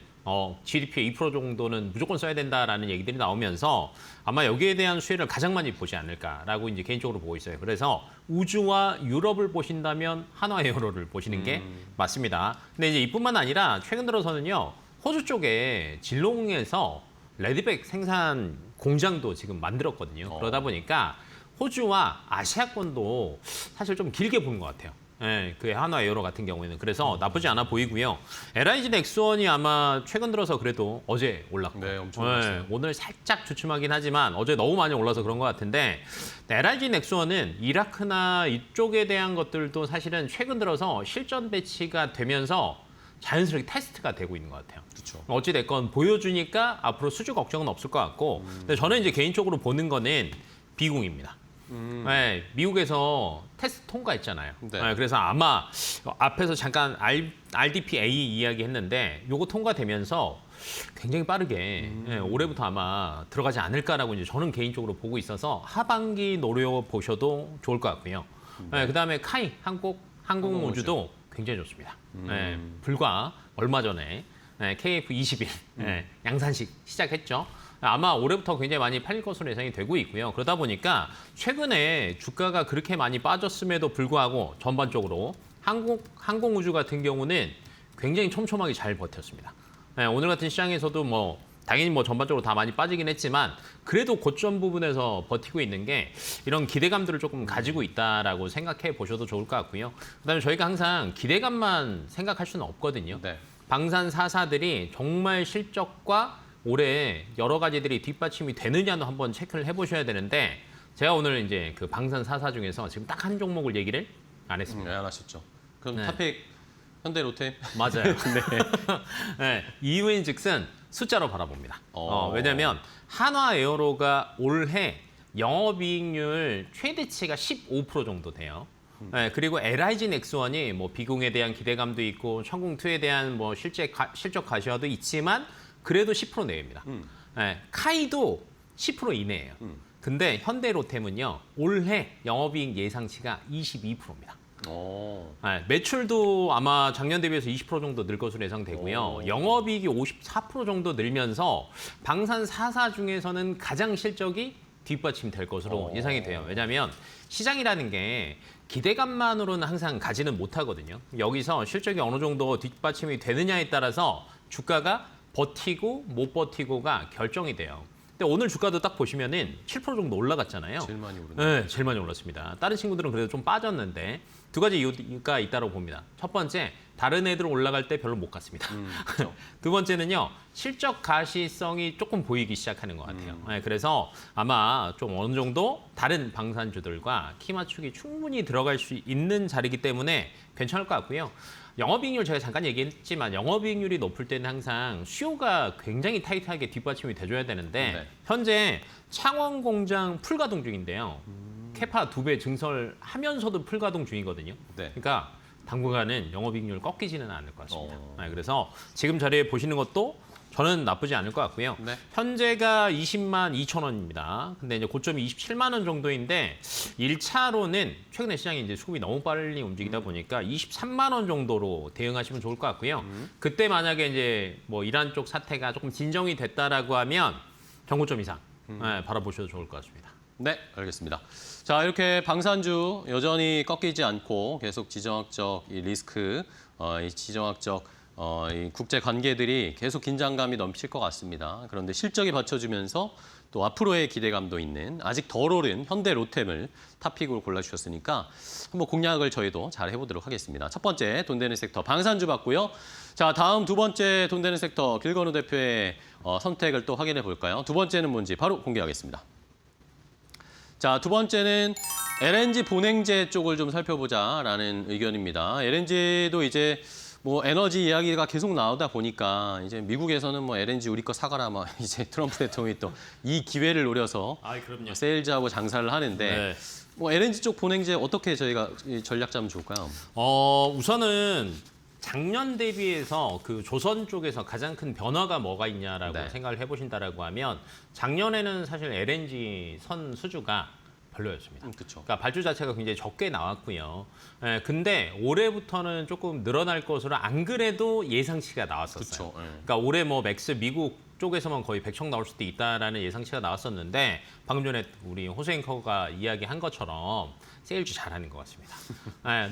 GDP의 2% 정도는 무조건 써야 된다라는 얘기들이 나오면서 아마 여기에 대한 수혜를 가장 많이 보지 않을까라고 이제 개인적으로 보고 있어요. 그래서 우주와 유럽을 보신다면 한화에어로를 보시는 게 맞습니다. 근데 이제 이뿐만 아니라 최근 들어서는요, 호주 쪽에 질롱에서 레드백 생산 공장도 지금 만들었거든요. 그러다 보니까 호주와 아시아권도 사실 좀 길게 보는 것 같아요. 예, 그 한화에어로 같은 경우에는. 그래서 나쁘지 않아 보이고요. LIG 넥스원이 아마 최근 들어서 그래도 어제 올랐고, 네, 엄청 올랐어요. 오늘 살짝 주춤하긴 하지만 어제 너무 많이 올라서 그런 것 같은데, LIG 넥스원은 이라크나 이쪽에 대한 것들도 사실은 최근 들어서 실전 배치가 되면서 자연스럽게 테스트가 되고 있는 것 같아요. 그렇죠. 어찌 됐건 보여주니까 앞으로 수주 걱정은 없을 것 같고, 근데 저는 이제 개인적으로 보는 거는 비공입니다. 네, 미국에서 테스트 통과했잖아요. 네. 네, 그래서 아마 앞에서 잠깐 RDPA 이야기했는데 요거 통과되면서 굉장히 빠르게 올해부터 아마 들어가지 않을까라고 이제 저는 개인적으로 보고 있어서 하반기 노려보셔도 좋을 것 같고요. 네, 그다음에 카이 항공우주도 굉장히 좋습니다. 네, 불과 얼마 전에 KF-21 양산식 시작했죠. 아마 올해부터 굉장히 많이 팔릴 것으로 예상이 되고 있고요. 그러다 보니까 최근에 주가가 그렇게 많이 빠졌음에도 불구하고 전반적으로 항공우주 같은 경우는 굉장히 촘촘하게 잘 버텼습니다. 오늘 같은 시장에서도 뭐 당연히 뭐 전반적으로 다 많이 빠지긴 했지만 그래도 고점 부분에서 버티고 있는 게 이런 기대감들을 조금 가지고 있다라고 생각해 보셔도 좋을 것 같고요. 그다음에 저희가 항상 기대감만 생각할 수는 없거든요. 네. 방산 4사들이 정말 실적과 올해 여러 가지들이 뒷받침이 되느냐도 한번 체크를 해보셔야 되는데 제가 오늘 이제 그 방산 4사 중에서 지금 딱 한 종목을 얘기를 안 했습니다. 네, 안 하셨죠. 그럼 네. 탑픽 현대 롯데. 맞아요. 네. 이유인즉슨 숫자로 바라봅니다. 왜냐하면 한화에어로가 올해 영업이익률 최대치가 15% 정도 돼요. 네, 그리고 LIG 넥스원이 뭐 비공에 대한 기대감도 있고 천궁2에 대한 뭐 실적 가시화도 있지만 그래도 10% 내외입니다. 네, 카이도 10% 이내예요. 근데 현대로템은요 올해 영업이익 예상치가 22%입니다. 네, 매출도 아마 작년 대비해서 20% 정도 늘 것으로 예상되고요. 영업이익이 54% 정도 늘면서 방산 4사 중에서는 가장 실적이 뒷받침될 것으로 예상이 돼요. 왜냐하면 시장이라는 게 기대감만으로는 항상 가지는 못하거든요. 여기서 실적이 어느 정도 뒷받침이 되느냐에 따라서 주가가 버티고 못 버티고가 결정이 돼요. 근데 오늘 주가도 딱 보시면은 7% 정도 올라갔잖아요. 제일 많이 오르네. 네, 제일 많이 올랐습니다. 다른 친구들은 그래도 좀 빠졌는데 두 가지 이유가 있다고 봅니다. 첫 번째, 다른 애들 올라갈 때 별로 못 갔습니다. 그렇죠. 두 번째는요, 실적 가시성이 조금 보이기 시작하는 것 같아요. 네, 그래서 아마 좀 어느 정도 다른 방산주들과 키 맞추기 충분히 들어갈 수 있는 자리이기 때문에 괜찮을 것 같고요. 영업이익률 제가 잠깐 얘기했지만 영업이익률이 높을 때는 항상 수요가 굉장히 타이트하게 뒷받침이 돼줘야 되는데 네. 현재 창원 공장 풀가동 중인데요. 캐파 2배 증설하면서도 풀가동 중이거든요. 네. 그러니까 당분간은 영업이익률 꺾이지는 않을 것 같습니다. 네, 그래서 지금 자리에 보시는 것도 저는 나쁘지 않을 것 같고요. 네. 현재가 20만 2천 원입니다. 근데 이제 고점이 27만 원 정도인데 1차로는 최근에 시장이 이제 수급이 너무 빨리 움직이다 보니까 23만 원 정도로 대응하시면 좋을 것 같고요. 그때 만약에 이제 뭐 이란 쪽 사태가 조금 진정이 됐다라고 하면 정고점 이상 네, 바라보셔도 좋을 것 같습니다. 네, 알겠습니다. 자, 이렇게 방산주 여전히 꺾이지 않고 계속 지정학적 이 리스크, 이 지정학적 이 국제 관계들이 계속 긴장감이 넘칠 것 같습니다. 그런데 실적이 받쳐주면서 또 앞으로의 기대감도 있는 아직 덜 오른 현대 로템을 탑픽으로 골라주셨으니까 한번 공략을 저희도 잘 해보도록 하겠습니다. 첫 번째 돈 되는 섹터 방산주 봤고요. 자, 다음 두 번째 돈 되는 섹터 길건우 대표의 선택을 또 확인해 볼까요? 두 번째는 뭔지 바로 공개하겠습니다. 자, 두 번째는 LNG 본행제 쪽을 좀 살펴보자라는 의견입니다. LNG도 이제 뭐 에너지 이야기가 계속 나오다 보니까 이제 미국에서는 뭐 LNG 우리 거 사가라 막 이제 트럼프 대통령이 또 이 기회를 노려서 그럼요. 세일즈하고 장사를 하는데 네. 뭐 LNG 쪽 본행제 어떻게 저희가 전략 짜면 좋을까요? 우선은 작년 대비해서 그 조선 쪽에서 가장 큰 변화가 뭐가 있냐라고 네. 생각을 해보신다라고 하면 작년에는 사실 LNG 선 수주가 별로였습니다. 그렇죠. 그러니까 발주 자체가 굉장히 적게 나왔고요. 근데 올해부터는 조금 늘어날 것으로 안 그래도 예상치가 나왔었어요. 그렇죠. 예. 그러니까 올해 뭐 맥스 미국 쪽에서만 거의 100척 나올 수도 있다라는 예상치가 나왔었는데 방금 전에 우리 호수 앵커가 이야기한 것처럼 세일즈 잘하는 것 같습니다.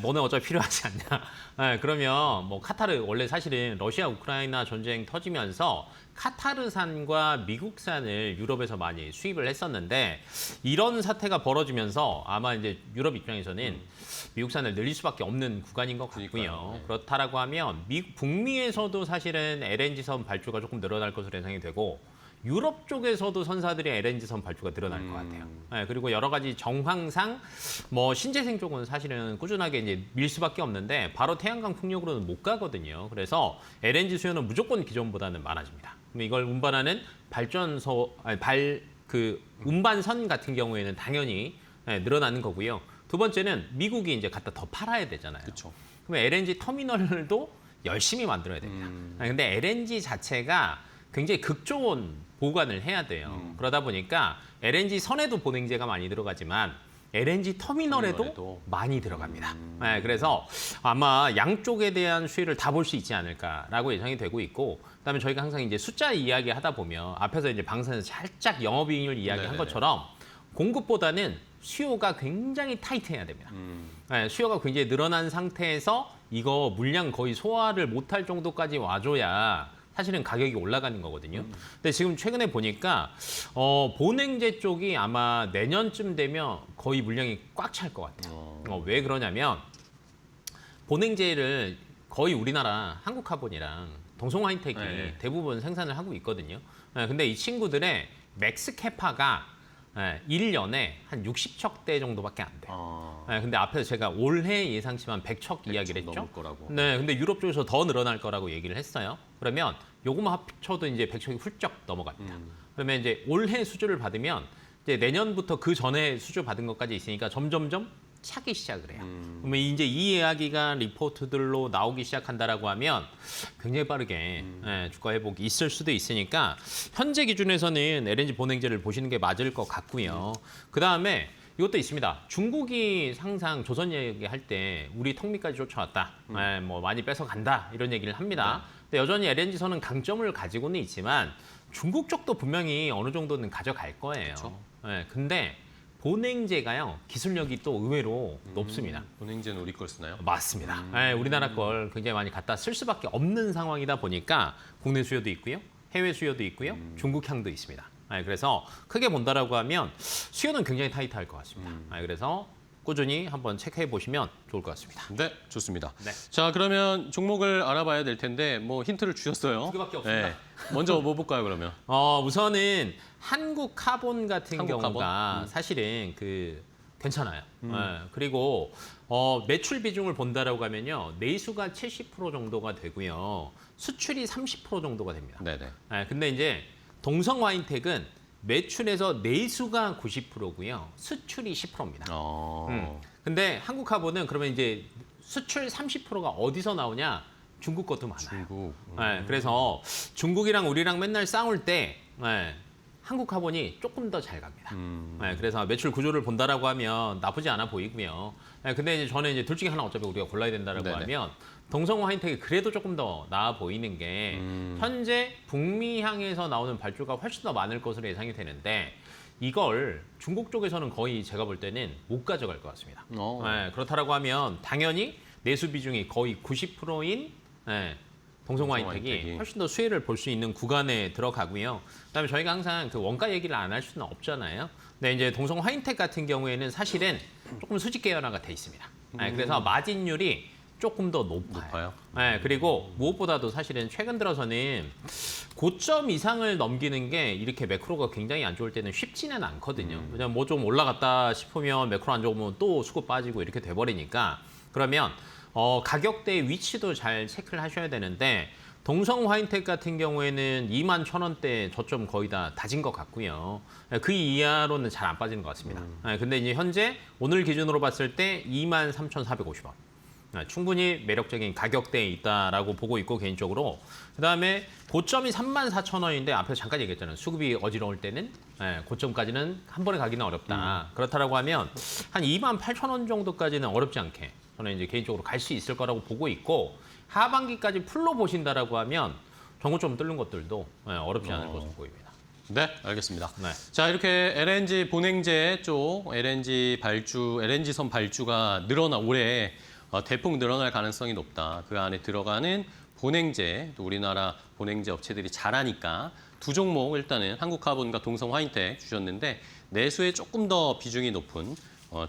너는 어차피 필요하지 않냐. 그러면 뭐 카타르 원래 사실은 러시아 우크라이나 전쟁 터지면서 카타르산과 미국산을 유럽에서 많이 수입을 했었는데 이런 사태가 벌어지면서 아마 이제 유럽 입장에서는 미국산을 늘릴 수밖에 없는 구간인 것 같고요. 그러니까요. 네. 그렇다라고 하면 북미에서도 사실은 LNG선 발주가 조금 늘어날 것으로 예상이 되고 유럽 쪽에서도 선사들이 LNG선 발주가 늘어날 것 같아요. 그리고 여러 가지 정황상 뭐 신재생 쪽은 사실은 꾸준하게 이제 밀 수밖에 없는데 바로 태양광 풍력으로는 못 가거든요. 그래서 LNG 수요는 무조건 기존보다는 많아집니다. 그럼 이걸 운반하는 운반선 같은 경우에는 당연히 늘어나는 거고요. 두 번째는 미국이 이제 갖다 더 팔아야 되잖아요. 그렇죠. 그러면 LNG 터미널도 열심히 만들어야 됩니다. 근데 LNG 자체가 굉장히 극초원 보관을 해야 돼요. 그러다 보니까 LNG 선에도 보냉제가 많이 들어가지만 LNG 터미널에도 많이 들어갑니다. 그래서 아마 양쪽에 대한 수혜를 다 볼 수 있지 않을까라고 예상이 되고 있고, 그다음에 저희가 항상 이제 숫자 이야기 하다 보면 앞에서 이제 방송에서 살짝 영업이익률 이야기한 네네네. 것처럼 공급보다는 수요가 굉장히 타이트해야 됩니다. 수요가 굉장히 늘어난 상태에서 이거 물량 거의 소화를 못할 정도까지 와줘야 사실은 가격이 올라가는 거거든요. 근데 지금 최근에 보니까 보냉제 쪽이 아마 내년쯤 되면 거의 물량이 꽉 찰 것 같아요. 왜 그러냐면 보냉제를 거의 우리나라 한국카본이랑 동성화인텍이 네. 대부분 생산을 하고 있거든요. 근데 이 친구들의 맥스 캐파가 1년에 한 60척대 정도밖에 안 돼요. 근데 앞에서 제가 올해 예상치만 100척 이야기를 했죠. 넘을 거라고. 네, 근데 유럽 쪽에서 더 늘어날 거라고 얘기를 했어요. 그러면 요거만 합쳐도 이제 100척이 훌쩍 넘어갑니다. 그러면 이제 올해 수주를 받으면 이제 내년부터 그 전에 수주 받은 것까지 있으니까 점점점 차기 시작을 해요. 그러면 이제 이 이야기가 리포트들로 나오기 시작한다라고 하면 굉장히 빠르게 주가 회복이 있을 수도 있으니까 현재 기준에서는 LNG 보냉제를 보시는 게 맞을 것 같고요. 그 다음에 이것도 있습니다. 중국이 항상 조선 얘기할 때 우리 턱밑까지 쫓아왔다. 뭐 많이 뺏어간다. 이런 얘기를 합니다. 근데 여전히 LNG선은 강점을 가지고는 있지만 중국 쪽도 분명히 어느 정도는 가져갈 거예요. 근데 보냉제가요. 기술력이 또 의외로 높습니다. 보냉제는 우리 걸 쓰나요? 맞습니다. 우리나라 걸 굉장히 많이 갖다 쓸 수밖에 없는 상황이다 보니까 국내 수요도 있고요. 해외 수요도 있고요. 중국향도 있습니다. 그래서 크게 본다라고 하면 수요는 굉장히 타이트할 것 같습니다. 그래서 꾸준히 한번 체크해 보시면 좋을 것 같습니다. 네, 좋습니다. 네. 자, 그러면 종목을 알아봐야 될 텐데 뭐 힌트를 주셨어요. 두 개밖에 없습니다. 먼저 뭐 볼까요, 그러면? 우선은 한국 카본 같은 한국 경우가 카본? 사실은 괜찮아요. 그리고 매출 비중을 본다라고 하면요. 내수가 70% 정도가 되고요. 수출이 30% 정도가 됩니다. 네네. 근데 이제 동성와인텍은 매출에서 내수가 90%고요. 수출이 10%입니다. 근데 한국카본은 그러면 이제 수출 30%가 어디서 나오냐? 중국 것도 많아요. 중국. 그래서 중국이랑 우리랑 맨날 싸울 때 한국카본이 조금 더 잘 갑니다. 그래서 매출 구조를 본다라고 하면 나쁘지 않아 보이고요. 근데 이제 저는 이제 둘 중에 하나 어차피 우리가 골라야 된다라고 네네. 하면 동성화인텍이 그래도 조금 더 나아 보이는 게 현재 북미 향에서 나오는 발주가 훨씬 더 많을 것으로 예상이 되는데 이걸 중국 쪽에서는 거의 제가 볼 때는 못 가져갈 것 같습니다. 그렇다라고 하면 당연히 내수 비중이 거의 90%인 동성화인텍이 동성화인텍이. 훨씬 더 수혜를 볼 수 있는 구간에 들어가고요. 그다음에 저희가 항상 그 원가 얘기를 안 할 수는 없잖아요. 근데 이제 동성화인텍 같은 경우에는 사실은 조금 수직 계열화가 돼 있습니다. 그래서 마진율이 조금 더 높아요. 그리고 무엇보다도 사실은 최근 들어서는 고점 이상을 넘기는 게 이렇게 매크로가 굉장히 안 좋을 때는 쉽지는 않거든요. 왜냐면 뭐 좀 올라갔다 싶으면 매크로 안 좋으면 또 수급 빠지고 이렇게 돼버리니까 그러면 가격대 위치도 잘 체크를 하셔야 되는데 동성화인텍 같은 경우에는 21,000원대 저점 거의 다 다진 것 같고요. 그 이하로는 잘 안 빠지는 것 같습니다. 근데 이제 현재 오늘 기준으로 봤을 때 23,450원. 충분히 매력적인 가격대에 있다라고 보고 있고 개인적으로. 그다음에 고점이 34,000원인데 앞에서 잠깐 얘기했잖아요. 수급이 어지러울 때는 고점까지는 한 번에 가기는 어렵다. 그렇다라고 하면 한 28,000원 정도까지는 어렵지 않게 저는 이제 개인적으로 갈 수 있을 거라고 보고 있고 하반기까지 풀로 보신다라고 하면 정고점 뚫는 것들도 어렵지 않을 것으로 보입니다. 네, 알겠습니다. 네. 자, 이렇게 LNG 본행제 쪽 LNG선 발주가 올해 대폭 늘어날 가능성이 높다. 그 안에 들어가는 본행제, 또 우리나라 본행제 업체들이 잘하니까 두 종목 일단은 한국카본과 동성화인텍 주셨는데 내수에 조금 더 비중이 높은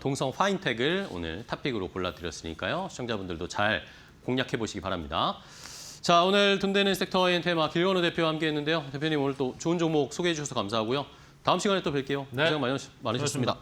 동성화인텍을 오늘 탑픽으로 골라드렸으니까요. 시청자분들도 잘 공략해 보시기 바랍니다. 자, 오늘 돈되는 섹터 엔테마 길건우 대표와 함께했는데요. 대표님 오늘 또 좋은 종목 소개해 주셔서 감사하고요. 다음 시간에 또 뵐게요. 네. 고생 많으셨습니다.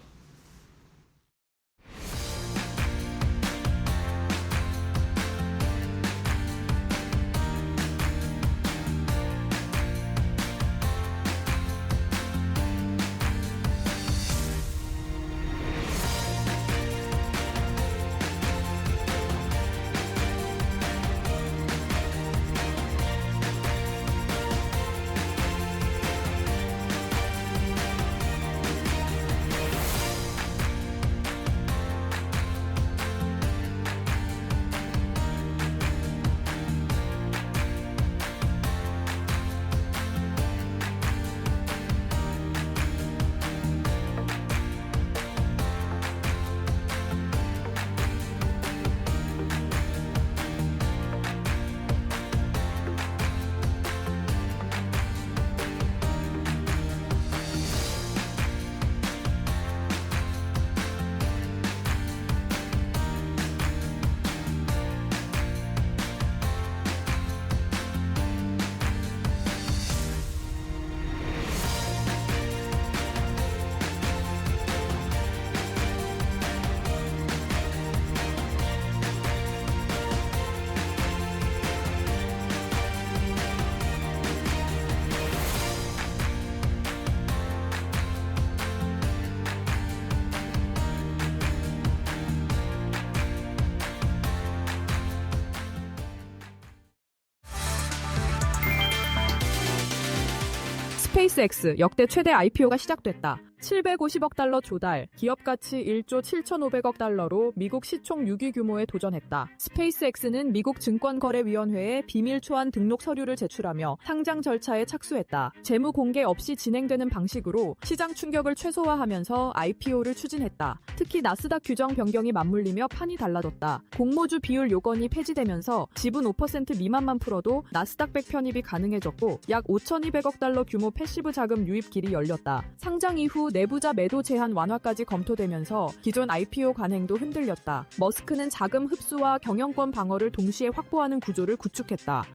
스페이스X 역대 최대 IPO가 시작됐다. 750억 달러 조달, 기업 가치 1조 7,500억 달러로 미국 시총 6위 규모에 도전했다. 스페이스X는 미국 증권거래위원회에 비밀 초안 등록 서류를 제출하며 상장 절차에 착수했다. 재무 공개 없이 진행되는 방식으로 시장 충격을 최소화하면서 IPO를 추진했다. 특히 나스닥 규정 변경이 맞물리며 판이 달라졌다. 공모주 비율 요건이 폐지되면서 지분 5% 미만만 풀어도 나스닥 100 편입이 가능해졌고 약 5,200억 달러 규모 패시브 자금 유입 길이 열렸다. 상장 이후 내부자 매도 제한 완화까지 검토되면서 기존 IPO 관행도 흔들렸다. 머스크는 자금 흡수와 경영권 방어를 동시에 확보하는 구조를 구축했다.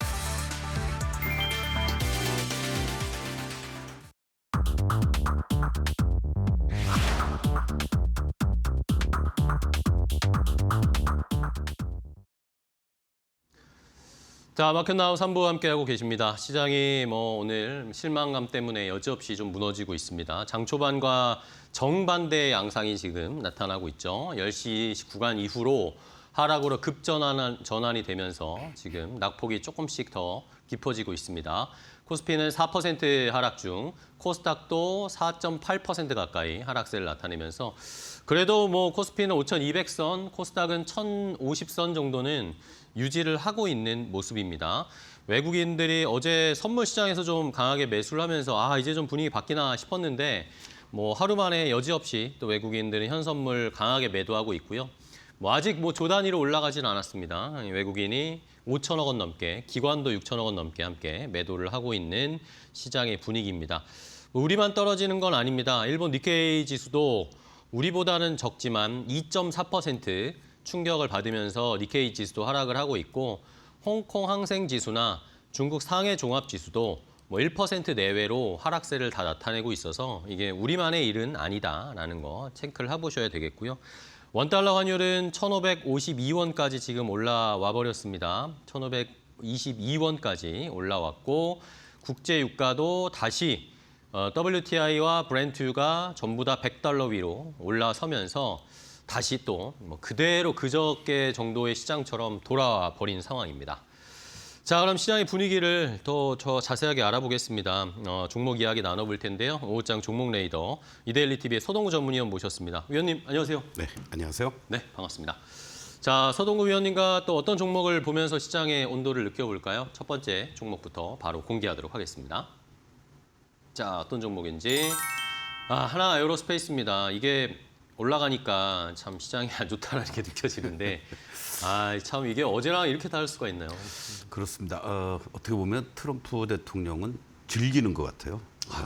자, 마켓나우 3부 함께하고 계십니다. 시장이 오늘 실망감 때문에 여지없이 좀 무너지고 있습니다. 장 초반과 정반대의 양상이 지금 나타나고 있죠. 10시 구간 이후로 하락으로 전환이 되면서 지금 낙폭이 조금씩 더 깊어지고 있습니다. 코스피는 4% 하락 중 코스닥도 4.8% 가까이 하락세를 나타내면서 그래도 코스피는 5,200선, 코스닥은 1,050선 정도는 유지를 하고 있는 모습입니다. 외국인들이 어제 선물 시장에서 좀 강하게 매수를 하면서 이제 좀 분위기 바뀌나 싶었는데 하루 만에 여지없이 또 외국인들은 현선물 강하게 매도하고 있고요. 아직 조 단위로 올라가진 않았습니다. 외국인이 5천억 원 넘게, 기관도 6천억 원 넘게 함께 매도를 하고 있는 시장의 분위기입니다. 우리만 떨어지는 건 아닙니다. 일본 니케이 지수도 우리보다는 적지만 2.4% 충격을 받으면서 니케이 지수도 하락을 하고 있고 홍콩 항생 지수나 중국 상해 종합 지수도 1% 내외로 하락세를 다 나타내고 있어서 이게 우리만의 일은 아니다라는 거 체크를 해보셔야 되겠고요. 원달러 환율은 1,552원까지 지금 올라와 버렸습니다. 1,522원까지 올라왔고 국제 유가도 다시 WTI와 브렌트유가 전부 다 $100 위로 올라서면서 다시 또 뭐 그대로 그저께 정도의 시장처럼 돌아와 버린 상황입니다. 자, 그럼 시장의 분위기를 더 자세하게 알아보겠습니다. 종목 이야기 나눠볼 텐데요. 오후장 종목 레이더 이데일리 TV의 서동구 전문위원 모셨습니다. 위원님 안녕하세요. 네, 안녕하세요. 네, 반갑습니다. 자, 서동구 위원님과 또 어떤 종목을 보면서 시장의 온도를 느껴볼까요? 첫 번째 종목부터 바로 공개하도록 하겠습니다. 자, 어떤 종목인지. 하나 에어로스페이스입니다. 이게 올라가니까 참 시장이 안 좋다는 게 느껴지는데 참 이게 어제랑 이렇게 다를 수가 있나요? 그렇습니다. 어떻게 보면 트럼프 대통령은 즐기는 것 같아요.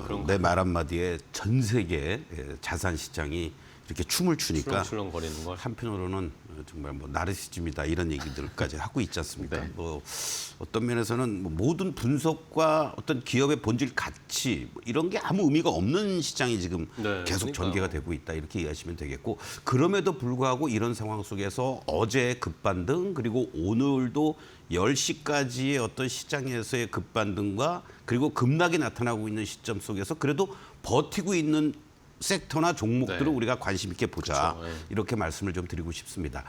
그런가요? 내 말 한마디에 전 세계 자산 시장이 이렇게 춤을 추니까 출렁거리는 걸. 한편으로는 정말 뭐 나르시즘이다 이런 얘기들까지 하고 있지 않습니까? 네. 뭐 어떤 면에서는 뭐 모든 분석과 어떤 기업의 본질 가치 뭐 이런 게 아무 의미가 없는 시장이 지금 네, 계속 그러니까요. 전개가 되고 있다 이렇게 이해하시면 되겠고 그럼에도 불구하고 이런 상황 속에서 어제 급반등 그리고 오늘도 10시까지의 어떤 시장에서의 급반등과 그리고 급락이 나타나고 있는 시점 속에서 그래도 버티고 있는 섹터나 종목들을 네. 우리가 관심 있게 보자. 그렇죠. 네. 이렇게 말씀을 좀 드리고 싶습니다.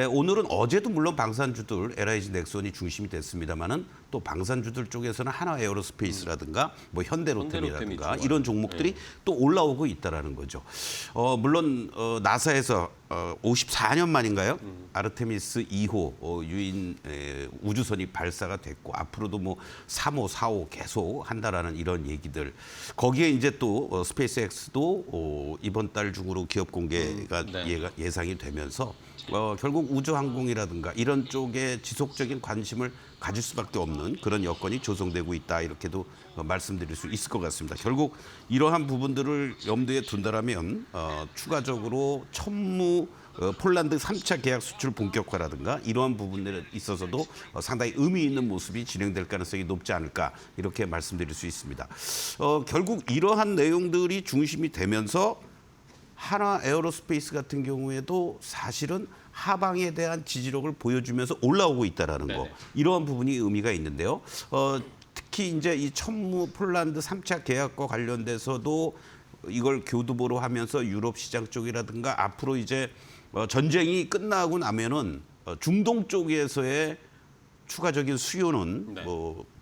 오늘은 어제도 물론 방산주들 LIG 넥슨이 중심이 됐습니다만은 또 방산주들 쪽에서는 하나 에어로스페이스라든가 뭐 현대로템이라든가 현대로템이 이런 종목들이 또 올라오고 있다라는 거죠. 물론 나사에서 54년 만인가요? 아르테미스 2호 유인 우주선이 발사가 됐고 앞으로도 뭐 3호, 4호 계속 한다라는 이런 얘기들. 거기에 이제 또 스페이스X도 이번 달 중으로 기업 공개가 네. 예상이 되면서 결국 우주항공이라든가 이런 쪽에 지속적인 관심을 가질 수밖에 없는 그런 여건이 조성되고 있다 이렇게도 말씀드릴 수 있을 것 같습니다. 결국 이러한 부분들을 염두에 둔다라면 추가적으로 천무 폴란드 3차 계약 수출 본격화라든가 이러한 부분들에 있어서도 상당히 의미 있는 모습이 진행될 가능성이 높지 않을까 이렇게 말씀드릴 수 있습니다. 결국 이러한 내용들이 중심이 되면서 하나 에어로스페이스 같은 경우에도 사실은 하방에 대한 지지력을 보여주면서 올라오고 있다라는 거 네네. 이러한 부분이 의미가 있는데요. 특히 이제 이 천무 폴란드 3차 계약과 관련돼서도 이걸 교두보로 하면서 유럽 시장 쪽이라든가 앞으로 이제 전쟁이 끝나고 나면은 중동 쪽에서의 추가적인 수요는 네.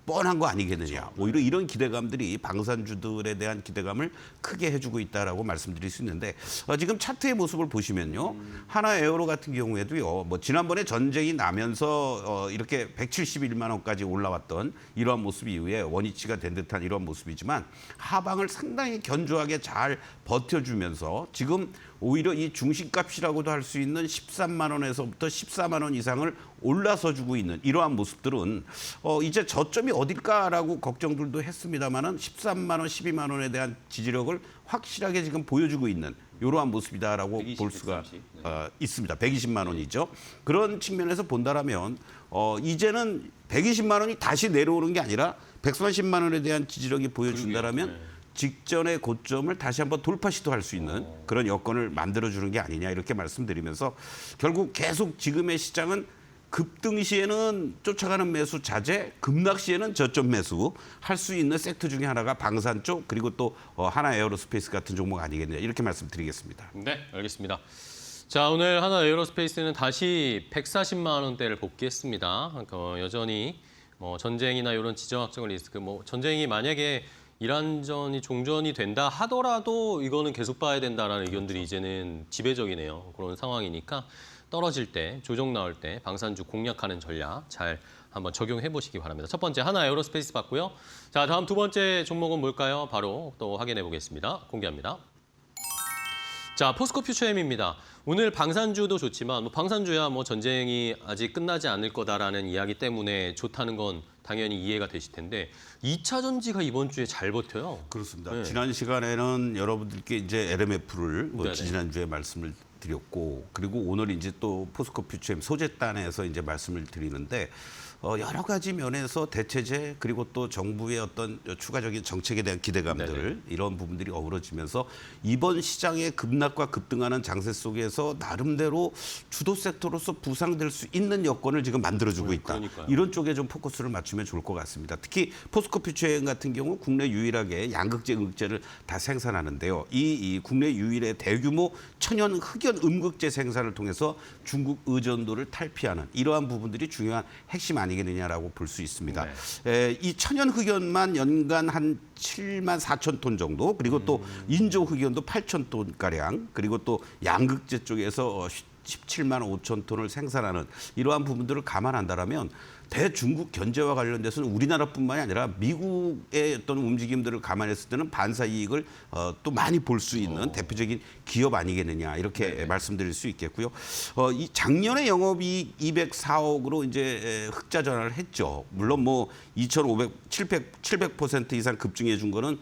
뻔한 거 아니겠느냐. 오히려 이런 기대감들이 방산주들에 대한 기대감을 크게 해주고 있다라고 말씀드릴 수 있는데 지금 차트의 모습을 보시면요. 하나 에어로 같은 경우에도요. 뭐 지난번에 전쟁이 나면서 이렇게 171만 원까지 올라왔던 이러한 모습 이후에 원위치가 된 듯한 이러한 모습이지만 하방을 상당히 견조하게 잘 버텨주면서 지금 오히려 이 중심값이라고도 할 수 있는 13만 원에서부터 14만 원 이상을 올라서 주고 있는 이러한 모습들은 이제 저점이 어딜까라고 걱정들도 했습니다만은 13만 원, 12만 원에 대한 지지력을 확실하게 지금 보여주고 있는 이러한 모습이다라고 120, 볼 수가 130, 있습니다. 120만 원이죠. 그런 측면에서 본다라면 이제는 120만 원이 다시 내려오는 게 아니라 130만 원에 대한 지지력이 보여준다라면 직전의 고점을 다시 한번 돌파 시도할 수 있는 그런 여건을 만들어주는 게 아니냐 이렇게 말씀드리면서 결국 계속 지금의 시장은 급등 시에는 쫓아가는 매수 자제, 급락 시에는 저점 매수 할 수 있는 섹터 중에 하나가 방산 쪽 그리고 또 하나 에어로스페이스 같은 종목 아니겠느냐 이렇게 말씀드리겠습니다. 네, 알겠습니다. 자, 오늘 하나 에어로스페이스는 다시 140만 원대를 복귀했습니다. 여전히 전쟁이나 이런 지정학적 리스크, 전쟁이 만약에 이란전이 종전이 된다 하더라도 이거는 계속 봐야 된다라는 의견들이 이제는 지배적이네요. 그런 상황이니까 떨어질 때, 조정 나올 때 방산주 공략하는 전략 잘 한번 적용해 보시기 바랍니다. 첫 번째 하나 에어로스페이스 봤고요. 자, 다음 두 번째 종목은 뭘까요? 바로 또 확인해 보겠습니다. 공개합니다. 자, 포스코 퓨처엠입니다. 오늘 방산주도 좋지만 방산주야 전쟁이 아직 끝나지 않을 거다라는 이야기 때문에 좋다는 건 당연히 이해가 되실 텐데 2차 전지가 이번 주에 잘 버텨요. 그렇습니다. 네. 지난 시간에는 여러분들께 이제 LMF를 네네. 지난주에 말씀을 드렸고 그리고 오늘 이제 또 포스코 퓨처엠 소재단에서 이제 말씀을 드리는데 여러 가지 면에서 대체제 그리고 또 정부의 어떤 추가적인 정책에 대한 기대감들 네네. 이런 부분들이 어우러지면서 이번 시장의 급락과 급등하는 장세 속에서 나름대로 주도 섹터로서 부상될 수 있는 여건을 지금 만들어주고 있다. 그러니까요. 이런 쪽에 좀 포커스를 맞추면 좋을 것 같습니다. 특히 포스코 퓨처엠 같은 경우 국내 유일하게 양극재, 음극재를 다 생산하는데요. 이 국내 유일의 대규모 천연 흑연 음극재 생산을 통해서 중국 의존도를 탈피하는 이러한 부분들이 중요한 핵심 아니겠느냐라고 볼 수 있습니다. 이 천연 흑연만 연간 한 7만 4천 톤 정도, 그리고 또 인조 흑연도 8천 톤 가량, 그리고 또 양극재 쪽에서 17만 5천 톤을 생산하는 이러한 부분들을 감안한다라면 대중국 견제와 관련돼서는 우리나라뿐만이 아니라 미국의 어떤 움직임들을 감안했을 때는 반사 이익을 또 많이 볼 수 있는 대표적인 기업 아니겠느냐 이렇게 말씀드릴 수 있겠고요. 이 작년에 영업이익 204억으로 이제 흑자 전환을 했죠. 물론 뭐 700% 이상 급증해 준 거는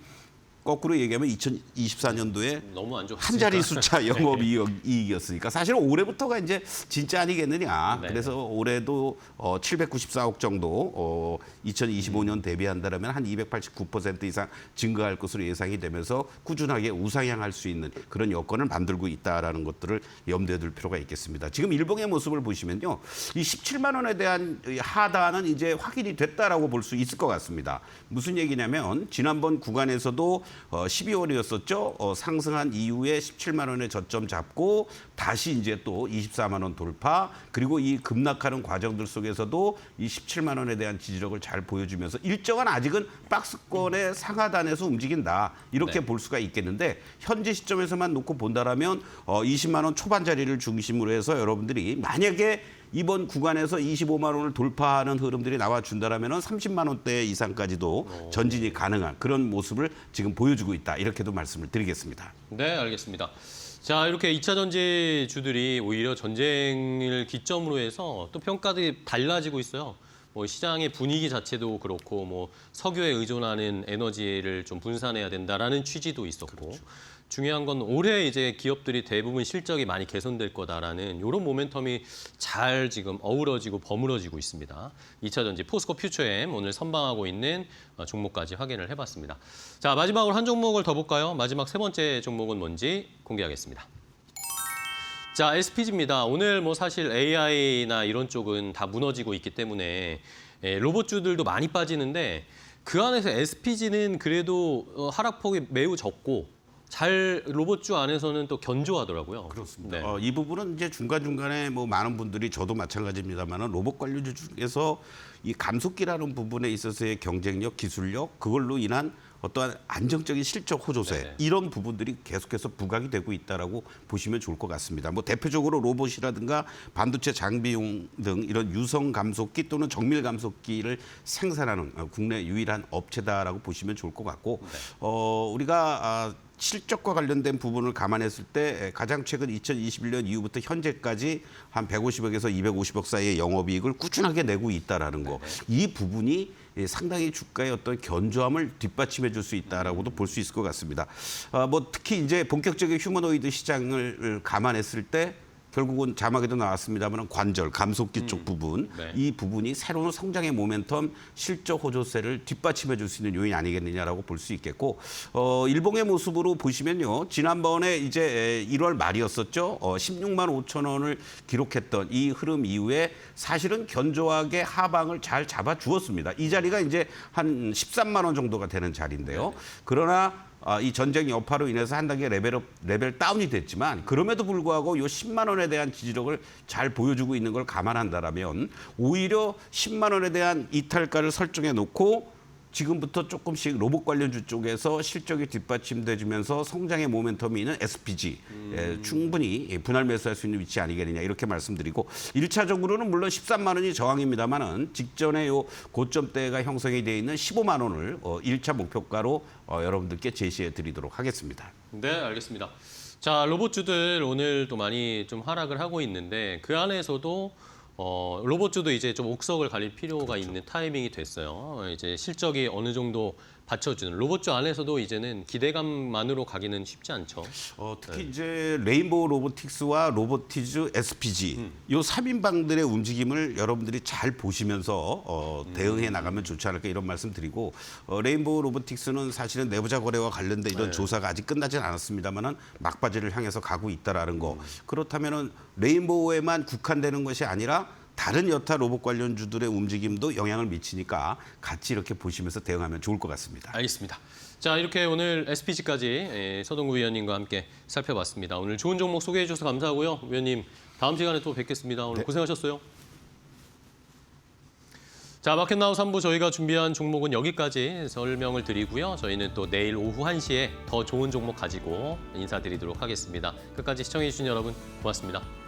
거꾸로 얘기하면 2024년도에 너무 안 좋았으니까. 한 자리 숫자 영업이익이었으니까 사실은 올해부터가 이제 진짜 아니겠느냐. 네네. 그래서 올해도 794억 정도 2025년 대비한다면 한 289% 이상 증가할 것으로 예상이 되면서 꾸준하게 우상향할 수 있는 그런 여건을 만들고 있다라는 것들을 염두에 둘 필요가 있겠습니다. 지금 일봉의 모습을 보시면요. 이 17만 원에 대한 하단은 이제 확인이 됐다라고 볼 수 있을 것 같습니다. 무슨 얘기냐면 지난번 구간에서도 12월이었었죠. 상승한 이후에 17만 원에 저점 잡고 다시 이제 또 24만 원 돌파, 그리고 이 급락하는 과정들 속에서도 이 17만 원에 대한 지지력을 잘 보여주면서 일정한 아직은 박스권의 상하단에서 움직인다. 이렇게 네. 볼 수가 있겠는데 현재 시점에서만 놓고 본다라면 20만 원 초반 자리를 중심으로 해서 여러분들이 만약에 이번 구간에서 25만 원을 돌파하는 흐름들이 나와준다라면 30만 원대 이상까지도 전진이 가능한 그런 모습을 지금 보여주고 있다. 이렇게도 말씀을 드리겠습니다. 네, 알겠습니다. 자, 이렇게 2차 전지주들이 오히려 전쟁을 기점으로 해서 또 평가들이 달라지고 있어요. 뭐 시장의 분위기 자체도 그렇고 뭐 석유에 의존하는 에너지를 좀 분산해야 된다라는 취지도 있었고 중요한 건 올해 이제 기업들이 대부분 실적이 많이 개선될 거다라는 이런 모멘텀이 잘 지금 어우러지고 버무러지고 있습니다. 2차 전지 포스코 퓨처엠 오늘 선방하고 있는 종목까지 확인을 해봤습니다. 자, 마지막으로 한 종목을 더 볼까요? 마지막 세 번째 종목은 뭔지 공개하겠습니다. 자, SPG입니다. 오늘 뭐 사실 AI나 이런 쪽은 다 무너지고 있기 때문에 로봇주들도 많이 빠지는데 그 안에서 SPG는 그래도 하락폭이 매우 적고 잘 로봇주 안에서는 또 견조하더라고요. 그렇습니다. 네. 이 부분은 이제 중간중간에 뭐 많은 분들이 저도 마찬가지입니다만 로봇 관련주 중에서 이 감속기라는 부분에 있어서의 경쟁력, 기술력 그걸로 인한 어떠한 안정적인 실적 호조세 네네. 이런 부분들이 계속해서 부각이 되고 있다라고 보시면 좋을 것 같습니다. 뭐 대표적으로 로봇이라든가 반도체 장비용 등 이런 유성 감속기 또는 정밀 감속기를 생산하는 국내 유일한 업체다라고 보시면 좋을 것 같고 우리가 실적과 관련된 부분을 감안했을 때 가장 최근 2021년 이후부터 현재까지 한 150억에서 250억 사이의 영업이익을 꾸준하게 내고 있다라는 거. 이 부분이 상당히 주가의 어떤 견조함을 뒷받침해 줄 수 있다라고도 볼 수 있을 것 같습니다. 뭐 특히 이제 본격적인 휴머노이드 시장을 감안했을 때 결국은 자막에도 나왔습니다만 관절, 감속기 쪽 부분 네. 이 부분이 새로운 성장의 모멘텀, 실적 호조세를 뒷받침해 줄 수 있는 요인이 아니겠느냐라고 볼 수 있겠고 일봉의 모습으로 보시면요. 지난번에 이제 1월 말이었었죠. 16만 5천 원을 기록했던 이 흐름 이후에 사실은 견조하게 하방을 잘 잡아 주었습니다. 이 자리가 이제 한 13만 원 정도가 되는 자리인데요. 그러나 이 전쟁 여파로 인해서 한 단계 레벨 다운이 됐지만 그럼에도 불구하고 이 10만 원에 대한 지지력을 잘 보여주고 있는 걸 감안한다라면 오히려 10만 원에 대한 이탈가를 설정해 놓고 지금부터 조금씩 로봇 관련주 쪽에서 실적이 뒷받침돼주면서 성장의 모멘텀이 있는 SPG 충분히 분할 매수할 수 있는 위치 아니겠느냐 이렇게 말씀드리고 1차적으로는 물론 13만 원이 저항입니다만은 직전에 요 고점대가 형성이 되어 있는 15만 원을 1차 목표가로 여러분들께 제시해 드리도록 하겠습니다. 네, 알겠습니다. 자, 로봇주들 오늘 또 많이 좀 하락을 하고 있는데 그 안에서도 로봇주도 이제 좀 옥석을 가릴 필요가 있는 타이밍이 됐어요. 이제 실적이 어느 정도 받쳐주는 로봇주 안에서도 이제는 기대감만으로 가기는 쉽지 않죠. 특히 이제 레인보우 로보틱스와 로보티즈 SPG 요 3인방들의 움직임을 여러분들이 잘 보시면서 대응해 나가면 좋지 않을까 이런 말씀 드리고 레인보우 로보틱스는 사실은 내부자 거래와 관련된 이런 조사가 아직 끝나진 않았습니다만은 막바지를 향해서 가고 있다라는 거. 그렇다면은 레인보우에만 국한되는 것이 아니라 다른 여타 로봇 관련주들의 움직임도 영향을 미치니까 같이 이렇게 보시면서 대응하면 좋을 것 같습니다. 알겠습니다. 자, 이렇게 오늘 SPG까지 서동구 위원님과 함께 살펴봤습니다. 오늘 좋은 종목 소개해 주셔서 감사하고요. 위원님, 다음 시간에 또 뵙겠습니다. 오늘 고생하셨어요. 자, 마켓나우 3부 저희가 준비한 종목은 여기까지 설명을 드리고요. 저희는 또 내일 오후 1시에 더 좋은 종목 가지고 인사드리도록 하겠습니다. 끝까지 시청해 주신 여러분 고맙습니다.